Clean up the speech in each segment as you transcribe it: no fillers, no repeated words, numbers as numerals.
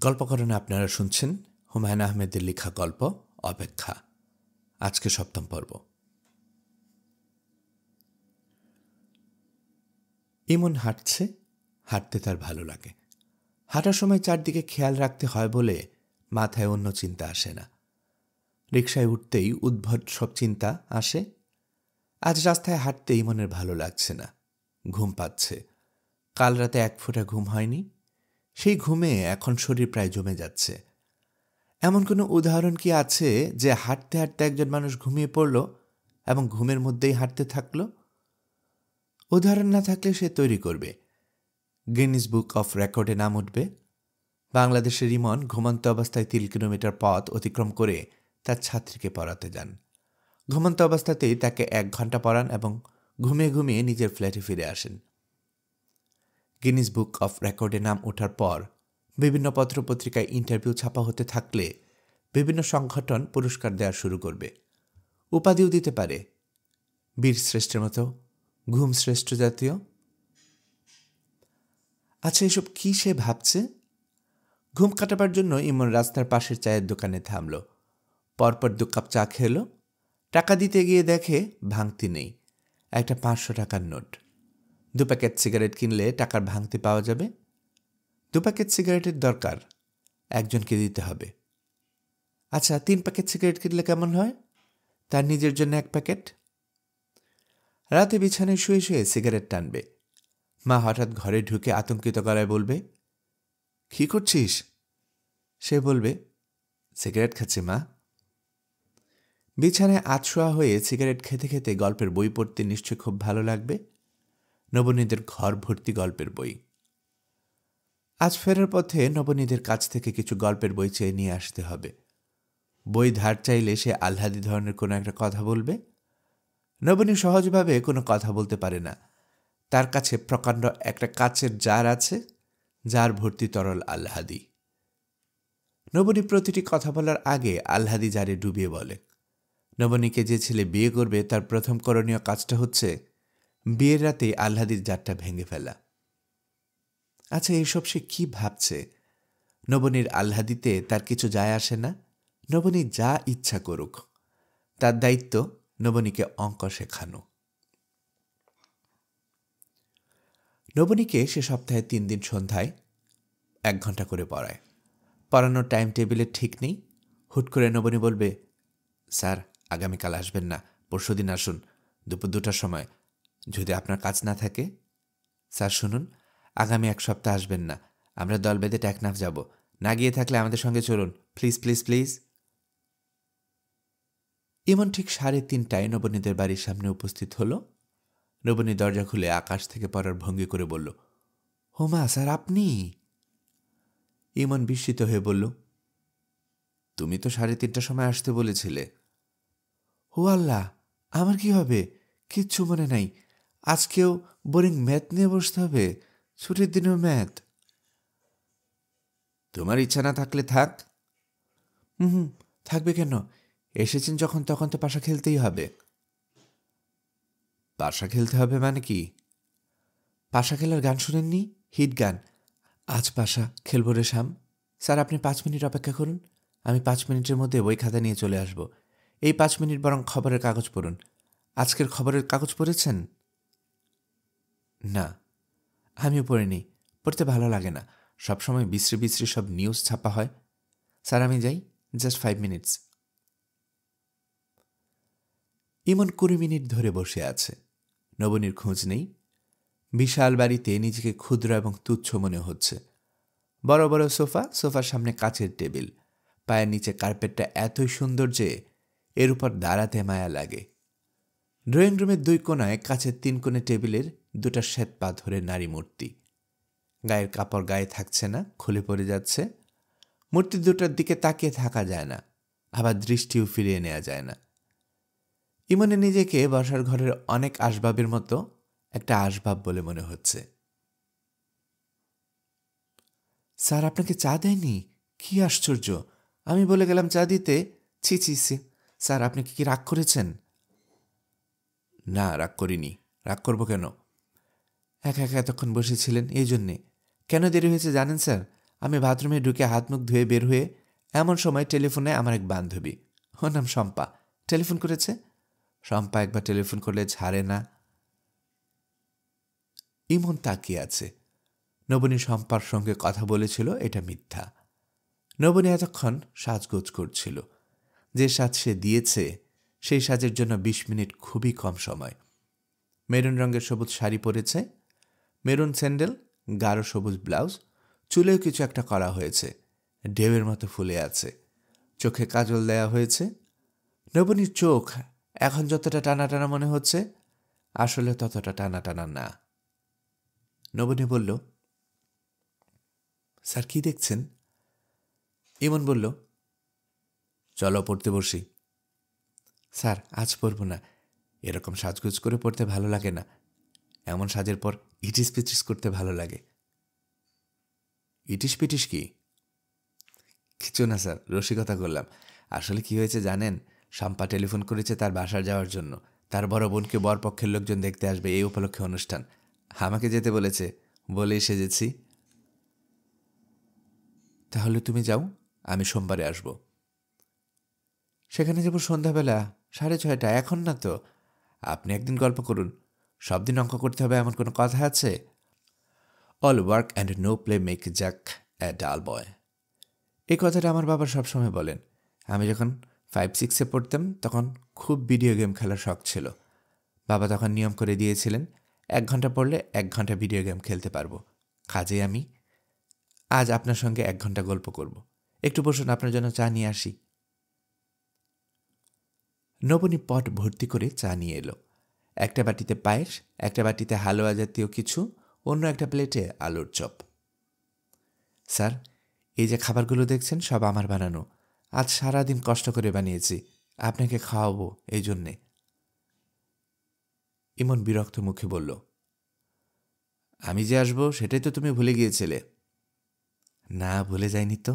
গল্পকরণে আপনারা শুনছেন হুমায়ুন আহমেদের লেখা গল্প অপেক্ষা। আজকে ৭ম পর্ব। ইমন হাঁটছে, হাঁটতে তার ভালো লাগে। হাঁটার সময় চারদিকে খেয়াল রাখতে হয় বলে মাথায় অন্য চিন্তা আসে না। রিকশায় উঠতেই উদ্ভট সব চিন্তা আসে। আজ রাস্তায় হাঁটতে ইমনের ভালো লাগছে না, ঘুম পাচ্ছে। কাল রাতে এক ফোঁটা ঘুম হয়নি, সেই ঘুমে এখন শরীর প্রায় জমে যাচ্ছে। এমন কোনো উদাহরণ কি আছে যে হাঁটতে হাঁটতে একজন মানুষ ঘুমিয়ে পড়ল এবং ঘুমের মধ্যেই হাঁটতে থাকল? উদাহরণ না থাকলে সে তৈরি করবে, গিনিস বুক অফ রেকর্ডে নাম উঠবে। বাংলাদেশের ইমন ঘুমন্ত অবস্থায় ৩ কিলোমিটার পথ অতিক্রম করে তার ছাত্রীকে পড়াতে যান। ঘুমন্ত অবস্থাতেই তাকে ১ ঘন্টা পড়ান এবং ঘুমিয়ে ঘুমিয়ে নিজের ফ্ল্যাটে ফিরে আসেন। গিনিস বুক অফ রেকর্ডে নাম ওঠার পর বিভিন্ন পত্রপত্রিকায় ইন্টারভিউ ছাপা হতে থাকলে বিভিন্ন সংগঠন পুরস্কার দেওয়া শুরু করবে, উপাধিও দিতে পারে, বীর শ্রেষ্ঠের মতো, ঘুম শ্রেষ্ঠ জাতীয়। আচ্ছা, এসব কি সে ভাবছে? ঘুম কাটাবার জন্য ইমন রাস্তার পাশের চায়ের দোকানে থামল। পরপর ২ কাপ চা খেল। টাকা দিতে গিয়ে দেখে ভাঙতি নেই, একটা ৫০০ টাকার নোট। ২ প্যাকেট সিগারেট কিনলে টাকার ভাঙতি পাওয়া যাবে। ২ প্যাকেট সিগারেটের দরকার, একজনকে দিতে হবে। আচ্ছা, ৩ প্যাকেট সিগারেট কিনলে কেমন হয়? তার নিজের জন্য ১ প্যাকেট। রাতে বিছানায় শুয়ে শুয়ে সিগারেট টানবে। মা হঠাৎ ঘরে ঢুকে আতঙ্কিত গলায় বলবে, কি করছিস? সে বলবে, সিগারেট খাচ্ছি মা। বিছানায় আতশোয়া হয়ে সিগারেট খেতে খেতে গল্পের বই পড়তে নিশ্চয় খুব ভালো লাগবে। নবনীদের ঘর ভর্তি গল্পের বই। আজ ফেরার পথে নবনীদের কাছ থেকে কিছু গল্পের বই চেয়ে নিয়ে আসতে হবে। বই ধার চাইলে সে আহ্লাদি ধরনের কোনো একটা কথা বলবে। নবনী সহজভাবে কোনো কথা বলতে পারে না। তার কাছে প্রকাণ্ড একটা কাচের জার আছে, জার ভর্তি তরল আহ্লাদি। নবনী প্রতিটি কথা বলার আগে আহ্লাদি জারে ডুবিয়ে বলে। নবনীকে যে ছেলে বিয়ে করবে তার প্রথম করণীয় কাজটা হচ্ছে বিয়ের রাতে আহ্লাদির জারটা ভেঙে ফেলা। আচ্ছা, এইসব সে কি ভাবছে? নবনীর আহ্লাদিতে তার কিছু যায় আসে না। নবনী যা ইচ্ছা করুক, তার দায়িত্ব নবনীকে অঙ্ক শেখানো। নবনীকে সে সপ্তাহে ৩ দিন সন্ধ্যায় ১ ঘন্টা করে পড়ায়। পড়ানোর টাইম টেবিলের ঠিক নেই। হুট করে নবনী বলবে, স্যার আগামীকাল আসবেন না, পরশুদিন আসুন, দুপুর ২টার সময়, যদি আপনার কাজ না থাকে। স্যার শুনুন, আগামী ১ সপ্তাহ আসবেন না, আমরা দল বেঁধে টেকনাফ যাব, না গিয়ে থাকলে আমাদের সঙ্গে চলুন, প্লিজ প্লিজ প্লিজ। ইমন ঠিক ৩:৩০টায় নবনীদের বাড়ির সামনে উপস্থিত হল। নবনী দরজা খুলে আকাশ থেকে পড়ার ভঙ্গি করে বলল, হোমা স্যার আপনি? ইমন বিস্মিত হয়ে বলল, তুমি তো ৩:৩০টার সময় আসতে বলেছিলে। ও আল্লাহ, আমার কি হবে? কিচ্ছু মনে নাই। আজকেও বোরিং ম্যাথ নিয়ে বসতে হবে? ছুটির দিনেও ম্যাথ? তোমার ইচ্ছা না থাকলে থাক। হুম, থাকবে কেন? এসেছেন যখন তখন তো পাশা খেলতেই হবে। পাশা খেলতে হবে মানে কি? পাশা খেলার গান শুনেননি? হিট গান, আজ পাশা খেলবো রে শাম। স্যার আপনি ৫ মিনিট অপেক্ষা করুন, আমি ৫ মিনিটের মধ্যে বই খাতা নিয়ে চলে আসব। এই ৫ মিনিট বরং খবরের কাগজ পড়ুন। আজকের খবরের কাগজ পড়েছেন? না, আমিও পড়িনি, পড়তে ভালো লাগে না, সবসময় বিশ্রী বিশ্রী সব নিউজ ছাপা হয়। স্যার আমি যাই, জাস্ট 5 মিনিটস। ইমন ২০ মিনিট ধরে বসে আছে। নবনীর খোঁজ নেই। বিশাল বাড়িতে নিজেকে ক্ষুদ্র এবং তুচ্ছ মনে হচ্ছে। বড় বড় সোফা, সোফার সামনে কাচের টেবিল, পায়ের নিচে কার্পেটটা এতই সুন্দর যে এর উপর দাঁড়াতে মায়া লাগে। ড্রয়িং রুমের ২ কোণায় কাচের ৩ কোণে টেবিলের ২টা শ্বেত পাথরের নারী মূর্তি। গায়ের কাপড় গায়ে থাকছে না, খুলে পড়ে যাচ্ছে। মূর্তি দুটার দিকে তাকিয়ে থাকা যায় না, আবার দৃষ্টিও ফিরিয়ে নেওয়া যায় না। ইমনে নিজেকে বসার ঘরের অনেক আসবাবের মতো একটা আসবাব বলে মনে হচ্ছে। স্যার আপনাকে চা দেয়নি? কি আশ্চর্য, আমি বলে গেলাম চা দিতে। ছি ছি ছি, স্যার আপনি কি রাগ করেছেন? না, রাগ করিনি। রাগ করব কেন? একা একা এতক্ষণ বসেছিলেন এই জন্যে। কেন দেরি হয়েছে জানেন স্যার? আমি বাথরুমে ঢুকে হাত মুখ ধুয়ে বের হয়ে এমন সময় টেলিফোনে আমার এক বান্ধবী, ওর নাম শম্পা, টেলিফোন করেছে। শম্পা একবার টেলিফোন করলে ছাড়ে না। ইমন তাকিয়ে আছে। নবনী শম্পার সঙ্গে কথা বলেছিল, এটা মিথ্যা। নবনী এতক্ষণ সাজগোজ করছিল। যে সাজ সে দিয়েছে সেই সাজের জন্য ২০ মিনিট খুবই কম সময়। মেরুন রঙের সবুজ শাড়ি পরেছে, মেরুন স্যান্ডেল, গাঢ় সবুজ ব্লাউজ, চুলেও কিছু একটা করা হয়েছে, ঢেউয়ের মতো ফুলে আছে, চোখে কাজল দেয়া হয়েছে। নবনীর চোখ এখন যতটা টানা টানা মনে হচ্ছে, আসলে ততটা টানা টানা না। নবনী বলল, স্যার কি দেখছেন? ইমন বলল, চলো পড়তে বসি। স্যার আজ পড়ব না, এরকম সাজগোজ করে পড়তে ভালো লাগে না। এমন সাজের পর ইটিস পিটিস করতে ভালো লাগে। ইটিস পিটিস কি? কিছু না স্যার, রসিকতা করলাম। আসলে কি হয়েছে জানেন, শম্পা টেলিফোন করেছে তার বাসার যাওয়ার জন্য। তার বড় বোনকে বরপক্ষের লোকজন দেখতে আসবে, এই উপলক্ষে অনুষ্ঠান। আমাকে যেতে বলেছে, বলেই সেজেছি। তাহলে তুমি যাও, আমি সোমবারে আসব। সেখানে যাব সন্ধ্যাবেলা 6:30, এখন না তো। আপনি একদিন গল্প করুন। সব দিন অঙ্ক করতে হবে এমন কোনো কথা আছে? All work and no play make Jack a dull boy. এই কথাটা আমার বাবা সবসময় বলেন। আমি যখন 5-6 পড়তাম তখন খুব ভিডিও গেম খেলার শখ ছিল। বাবা তখন নিয়ম করে দিয়েছিলেন, 1 ঘন্টা পড়লে 1 ঘন্টা ভিডিও গেম খেলতে পারবো। কাজেই আমি আজ আপনার সঙ্গে 1 ঘন্টা গল্প করব। একটু বসুন, আপনার জন্য চা নিয়ে আসি। নবনী পট ভর্তি করে চা নিয়ে এলো। একটা বাটিতে পায়েস, একটা বাটিতে হালুয়া জাতীয় কিছু, অন্য একটা প্লেটে আলুর চপ। স্যার, এই যে খাবারগুলো দেখছেন সব আমার বানানো। আজ সারাদিন কষ্ট করে বানিয়েছি, আপনাকে খাওয়াবো এই জন্যে। ইমন বিরক্ত মুখে বলল, আমি যে আসবো সেটাই তো তুমি ভুলে গিয়েছিলে। না, ভুলে যাইনি তো,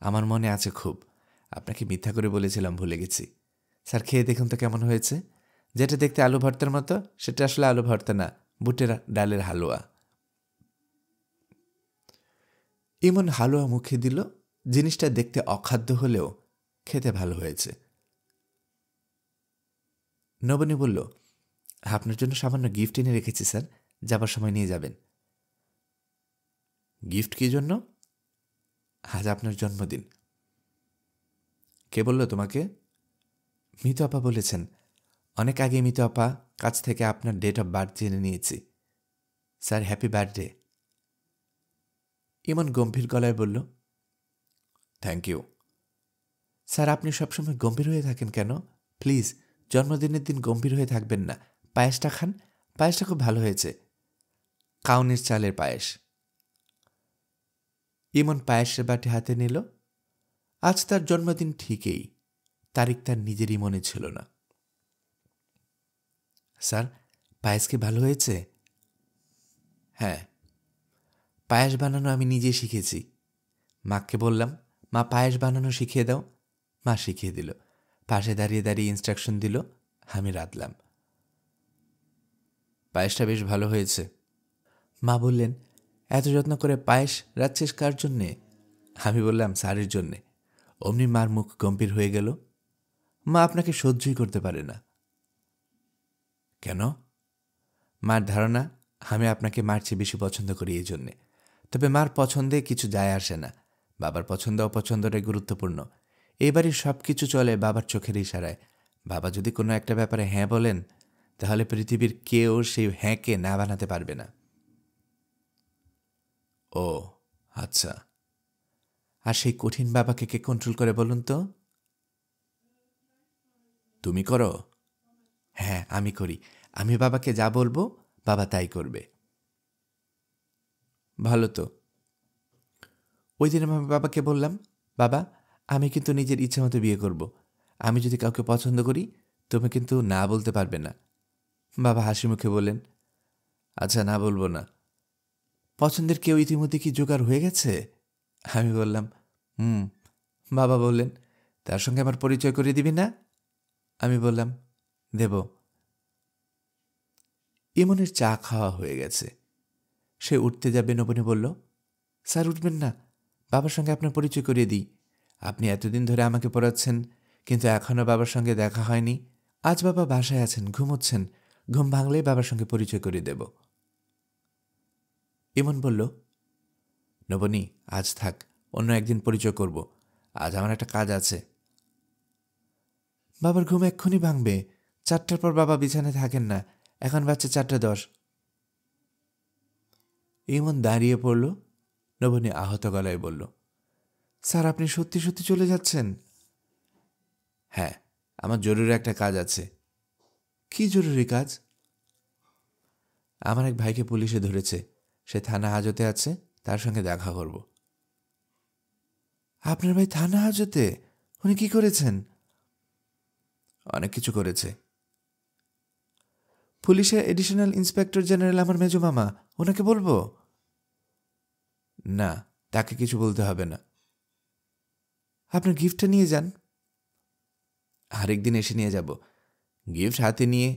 আমার মনে আছে খুব। আপনাকে মিথ্যা করে বলেছিলাম ভুলে গেছি। স্যার খেয়ে দেখুন তো কেমন হয়েছে। যেটা দেখতে আলু ভর্তার মতো সেটা আসলে আলু ভর্তা না, বুটের ডালের হালুয়া। ইমন হালুয়া মুখে দিল। জিনিসটা দেখতে অখাদ্য হলেও খেতে ভালো হয়েছে। নবনী বলল, আপনার জন্য সামান্য গিফট এনে রেখেছি স্যার, যাবার সময় নিয়ে যাবেন। গিফট কী জন্য? আজ আপনার জন্মদিন। কে বলল তোমাকে? মিতু আপা বলেছেন। অনেক আগে মিতু আপা কাছ থেকে আপনার ডেট অফ বার্থ জেনে নিয়েছি। Sir happy birthday. ইমন গম্ভীর গলায় বলল, থ্যাংক ইউ। স্যার আপনি সবসময় গম্ভীর হয়ে থাকেন কেন? প্লিজ জন্মদিনের দিন গম্ভীর হয়ে থাকবেন না। পায়েসটা খান, পায়েসটা খুব ভালো হয়েছে, কাউনের চালের পায়েস। ইমন পায়েসের বাটি হাতে নিল। আজ তার জন্মদিন ঠিকই, তারিখ তার নিজেরই মনে ছিল না। স্যার পায়েস কি ভালো হয়েছে? হ্যাঁ, পায়েস বানানো আমি নিজে শিখেছি। মাকে বললাম, মা পায়েস বানানো শিখিয়ে দাও। মা শিখিয়ে দিল। পাশে দাঁড়িয়ে দাঁড়িয়ে ইনস্ট্রাকশন দিল, আমি রাঁধলাম। পায়েসটা বেশ ভালো হয়েছে। মা বললেন, এত যত্ন করে পায়েস রাঁধছিস কার জন্যে? আমি বললাম, স্যারের জন্যে। অমনি মার মুখ গম্ভীর হয়ে গেল। মা আপনাকে সহ্যই করতে পারে না। কেন? মার ধারণা আমি আপনাকে মার চেয়ে বেশি পছন্দ করি এই জন্যে। তবে মার পছন্দে কিছু যায় আসে না, বাবার পছন্দ অপছন্দটাই গুরুত্বপূর্ণ। এই বাড়ির সব কিছু চলে বাবার চোখের ইশারায়। বাবা যদি কোনো একটা ব্যাপারে হ্যাঁ বলেন, তাহলে পৃথিবীর কেউ সেই হ্যাঁকে না বানাতে পারবে না। ও আচ্ছা। আর সেই কঠিন বাবাকে কে কন্ট্রোল করে বলুন তো? তুমি করো? হ্যাঁ আমি করি। আমি বাবাকে যা বলবো বাবা তাই করবে। ভালো তো। ওই দিন আমি বাবাকে বললাম, বাবা আমি কিন্তু নিজের ইচ্ছে মতো বিয়ে করব। আমি যদি কাউকে পছন্দ করি তুমি কিন্তু না বলতে পারবে না। বাবা হাসি মুখে বললেন, আচ্ছা না বলবো না। পছন্দের কেউ ইতিমধ্যে কি জোগাড় হয়ে গেছে? আমি বললাম, হুম। বাবা বললেন, তার সঙ্গে আমার পরিচয় করে দিবি না? আমি বললাম, দেব। ইমনের চা খাওয়া হয়ে গেছে। সে উঠতে যাবে, নবনী বলল, স্যার উঠবেন না, বাবার সঙ্গে আপনার পরিচয় করিয়ে দিই। আপনি এতদিন ধরে আমাকে পড়াচ্ছেন, কিন্তু এখনও বাবার সঙ্গে দেখা হয়নি। আজ বাবা বাসায় আছেন, ঘুমোচ্ছেন। ঘুম ভাঙলেই বাবার সঙ্গে পরিচয় করিয়ে দেব। ইমন বলল, নবনী, আজ থাক, অন্য একদিন পরিচয় করব। আজ আমার একটা কাজ আছে। বাবার ঘুম এক্ষুনি ভাঙবে। 4টার পর বাবা বিছানায় থাকেন না। এখন বাচ্চা 4:10। ইমন দাঁড়িয়ে পড়ল। নবনী আহত গলায় বলল, স্যার, আপনি সত্যি সত্যি চলে যাচ্ছেন? হ্যাঁ, আমার জরুরি একটা কাজ আছে। কি জরুরি কাজ? আমার এক ভাইকে পুলিশে ধরেছে। সে থানা হাজতে আছে, তার সঙ্গে দেখা করব। আপনার ভাই থানা হাজতে? উনি কি করেছেন? অনেক কিছু করেছে। পুলিশের এডিশনাল ইন্সপেক্টর জেনারেল আমার মেজো মামা, ওনাকে বলবো? না, তাকে কিছু বলতে হবে না। আপনার গিফটটা নিয়ে যান। আরেকদিন এসে নিয়ে যাব। গিফট হাতে নিয়ে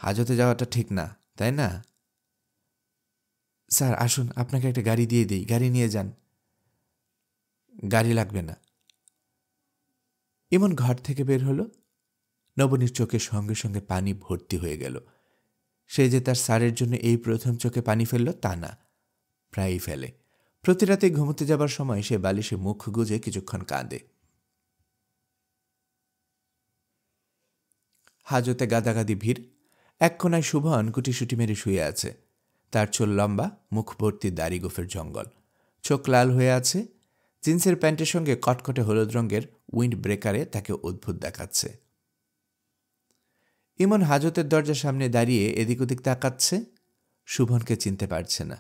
হাজতে যাওয়াটা ঠিক না, তাই না? স্যার, আসুন, আপনাকে একটা গাড়ি দিয়ে দিই, গাড়ি নিয়ে যান। গাড়ি লাগবে না। ইমন ঘর থেকে বের হলো। নবনীর চোখের সঙ্গে সঙ্গে পানি ভর্তি হয়ে গেল। সে যে তার স্যারের জন্য এই প্রথম চোখে পানি ফেলল তা না, প্রায়ই ফেলে। প্রতি রাতে ঘুমোতে যাবার সময় সে বালিশে মুখ গুজে কিছুক্ষণ কাঁদে। হাজতে গাদাগাদি ভিড়। এক কোনায় শুভন গুটিসুটি মেরে শুয়ে আছে। তার চুল লম্বা, মুখ ভর্তি দাড়ি গোফের জঙ্গল। চোখ লাল হয়ে আছে। জিন্সের প্যান্টের সঙ্গে কটকটে হলুদ রঙের উইন্ড ব্রেকারে তাকে অদ্ভুত দেখাচ্ছে। ইমন হাজতের দরজার সামনে দাঁড়িয়ে এদিক ওদিক তাকাচ্ছে। শুভনকে চিনতে পারছে না।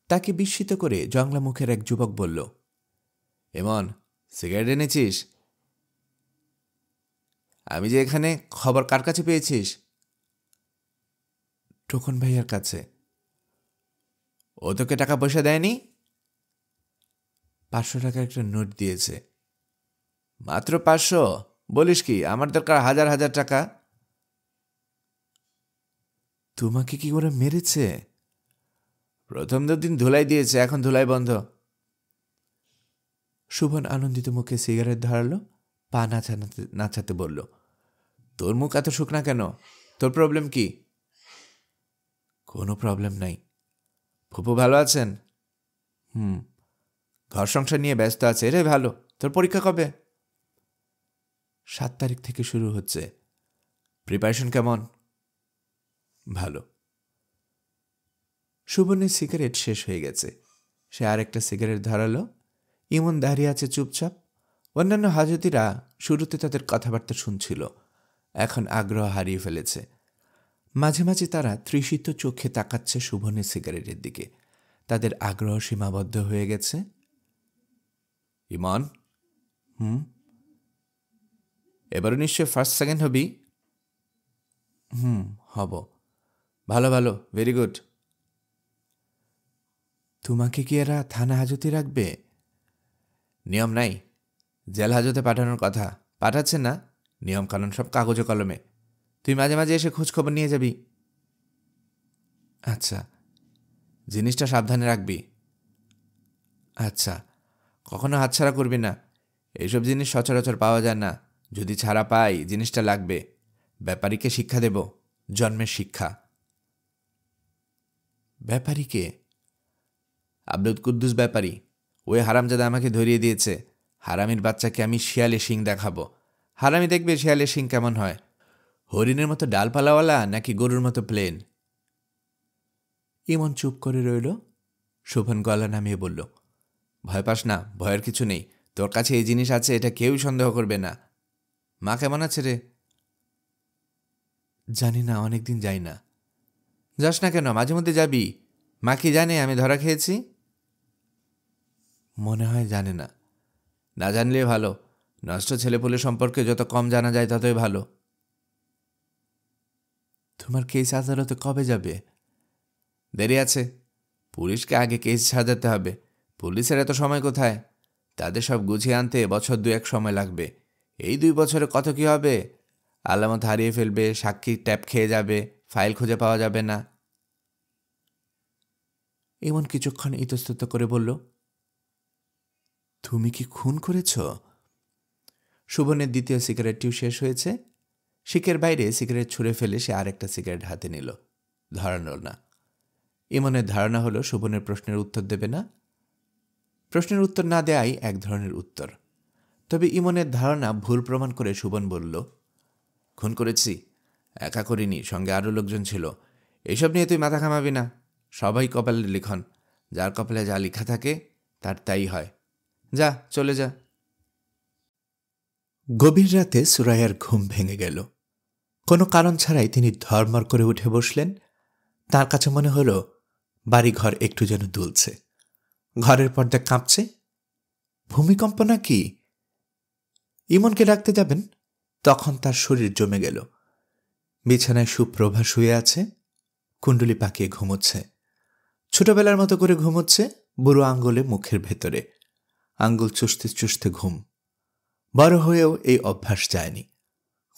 তাকে বিস্মিত করে জংলা মুখের এক যুবক বলল, ইমন, সিগারেট এনেছিস? আমি যে এখানে, খবর কার কাছে পেয়েছিস? টোকন ভাইয়ার কাছে। ও তোকে টাকা পয়সা দেয়নি? 500 টাকার একটা নোট দিয়েছে। মাত্র 500? বলিস কি, আমার দরকার হাজার হাজার টাকা। তোমাকে কি করে মেরেছে? প্রথম 2 দিন ধুলাই দিয়েছে, এখন ধুলাই বন্ধ। শুভন আনন্দিত মুখে সিগারেট ধরালো, পা নাচাতে বলল, তোর মুখ এত শুকনা কেন? তোর প্রবলেম কি? কোনো প্রবলেম নাই। ফুপু ভালো আছেন? ঘর সংসার নিয়ে ব্যস্ত আছে, এটাই ভালো। তোর পরীক্ষা কবে? 7 তারিখ থেকে শুরু হচ্ছে। প্রিপারেশন কেমন? ভালো। শুভনের সিগারেট শেষ হয়ে গেছে। সে আরেকটা সিগারেট ধরালো। ইমন দাঁড়িয়ে আছে চুপচাপ। অন্যান্য হাজতিরা শুরুতে তাদের কথাবার্তা শুনছিল, এখন আগ্রহ হারিয়ে ফেলেছে। মাঝে মাঝে তারা তৃষিত চোখে তাকাচ্ছে শুভনের সিগারেটের দিকে। তাদের আগ্রহ সীমাবদ্ধ হয়ে গেছে। ইমন, এবারও নিশ্চয় ফার্স্ট সেকেন্ড হবি? হব। ভালো ভালো, ভেরি গুড। তোমাকে কি এরা থানা হাজতে রাখবে? নিয়ম নাই, জেল হাজতে পাঠানোর কথা। পাঠাচ্ছে না, নিয়ম কানুন সব কাগজে কলমে। তুই মাঝে মাঝে এসে খোঁজ খবর নিয়ে যাবি। আচ্ছা। জিনিসটা সাবধানে রাখবি। আচ্ছা। কখনো হাতছাড়া করবি না। এইসব জিনিস সচরাচর পাওয়া যায় না। যদি ছাড়া পাই, জিনিসটা লাগবে। ব্যাপারীকে শিক্ষা দেব, জন্মের শিক্ষা। ব্যাপারীকে? আব্দুল কুদ্দুস ব্যাপারী। ওই হারামজাদা আমাকে ধরিয়ে দিয়েছে। হারামির বাচ্চাকে আমি শিয়ালে শিং দেখাবো। হারামি দেখবে শিয়ালে শিং কেমন হয়। হরিণের মতো ডালপালাওয়ালা নাকি গরুর মতো প্লেন। ইমন চুপ করে রইল। শোভন গলা নামিয়ে বলল, ভয় পাস না, ভয়ের কিছু নেই। তোর কাছে এই জিনিস আছে, এটা কেউই সন্দেহ করবে না। মা কেমন আছে রে? জানি না, অনেকদিন যাই না। যাস না কেন? মাঝে মধ্যে যাবি। মা কি জানে আমি ধরা খেয়েছি? মনে হয় জানে না। না জানলে ভালো। নষ্ট ছেলেপুলে সম্পর্কে যত কম জানা যায় ততই ভালো। তোমার কেস আদালতে কবে যাবে? দেরি আছে। পুলিশকে আগে কেস সাজাতে হবে। পুলিশের এত সময় কোথায়? তাদের সব গুছিয়ে আনতে বছর 2-1 সময় লাগবে। এই 2 বছরে কত কি হবে! আলামত হারিয়ে ফেলবে, সাক্ষী ট্যাপ খেয়ে যাবে, ফাইল খুঁজে পাওয়া যাবে না। এমন কিছুক্ষণ ইতস্তত করে বলল, তুমি কি খুন করেছ? শোভনের দ্বিতীয় সিগারেটটিও শেষ হয়েছে। শিকের বাইরে সিগারেট ছুঁড়ে ফেলে সে আরেকটা সিগারেট হাতে নিল। ধরানো না। ইমনের ধারণা হলো শোভনের প্রশ্নের উত্তর দেবে না। প্রশ্নের উত্তর না দেয়াই এক ধরনের উত্তর। তবে ইমনের ধারণা ভুল প্রমাণ করে শোভন বলল, খুন করেছি, একা করিনি, সঙ্গে আরও লোকজন ছিল। এইসব নিয়ে তুই মাথা ঘামাবি না। সবাই কপালের লিখন। যার কপালে যা লেখা থাকে তার তাই হয়। যা, চলে যা। গভীর রাতে সুরাইয়ার ঘুম ভেঙে গেল। কোনো কারণ ছাড়াই তিনি ধর্মর করে উঠে বসলেন। তার কাছে মনে হলো বাড়িঘর একটু যেন দুলছে। ঘরের পর্দা কাঁপছে। ভূমিকম্প নাকি? ইমনকে ডাকতে যাবেন, তখন তার শরীর জমে গেল। বিছানায় সুপ্রভা শুয়ে আছে, কুণ্ডলি পাকিয়ে ঘুমোচ্ছে। ছোটবেলার মতো করে ঘুমোচ্ছে, বুড়ো আঙ্গুলে মুখের ভেতরে। আঙ্গুল চুষতে চুষতে ঘুম। বড় হয়েও এই অভ্যাস যায়নি।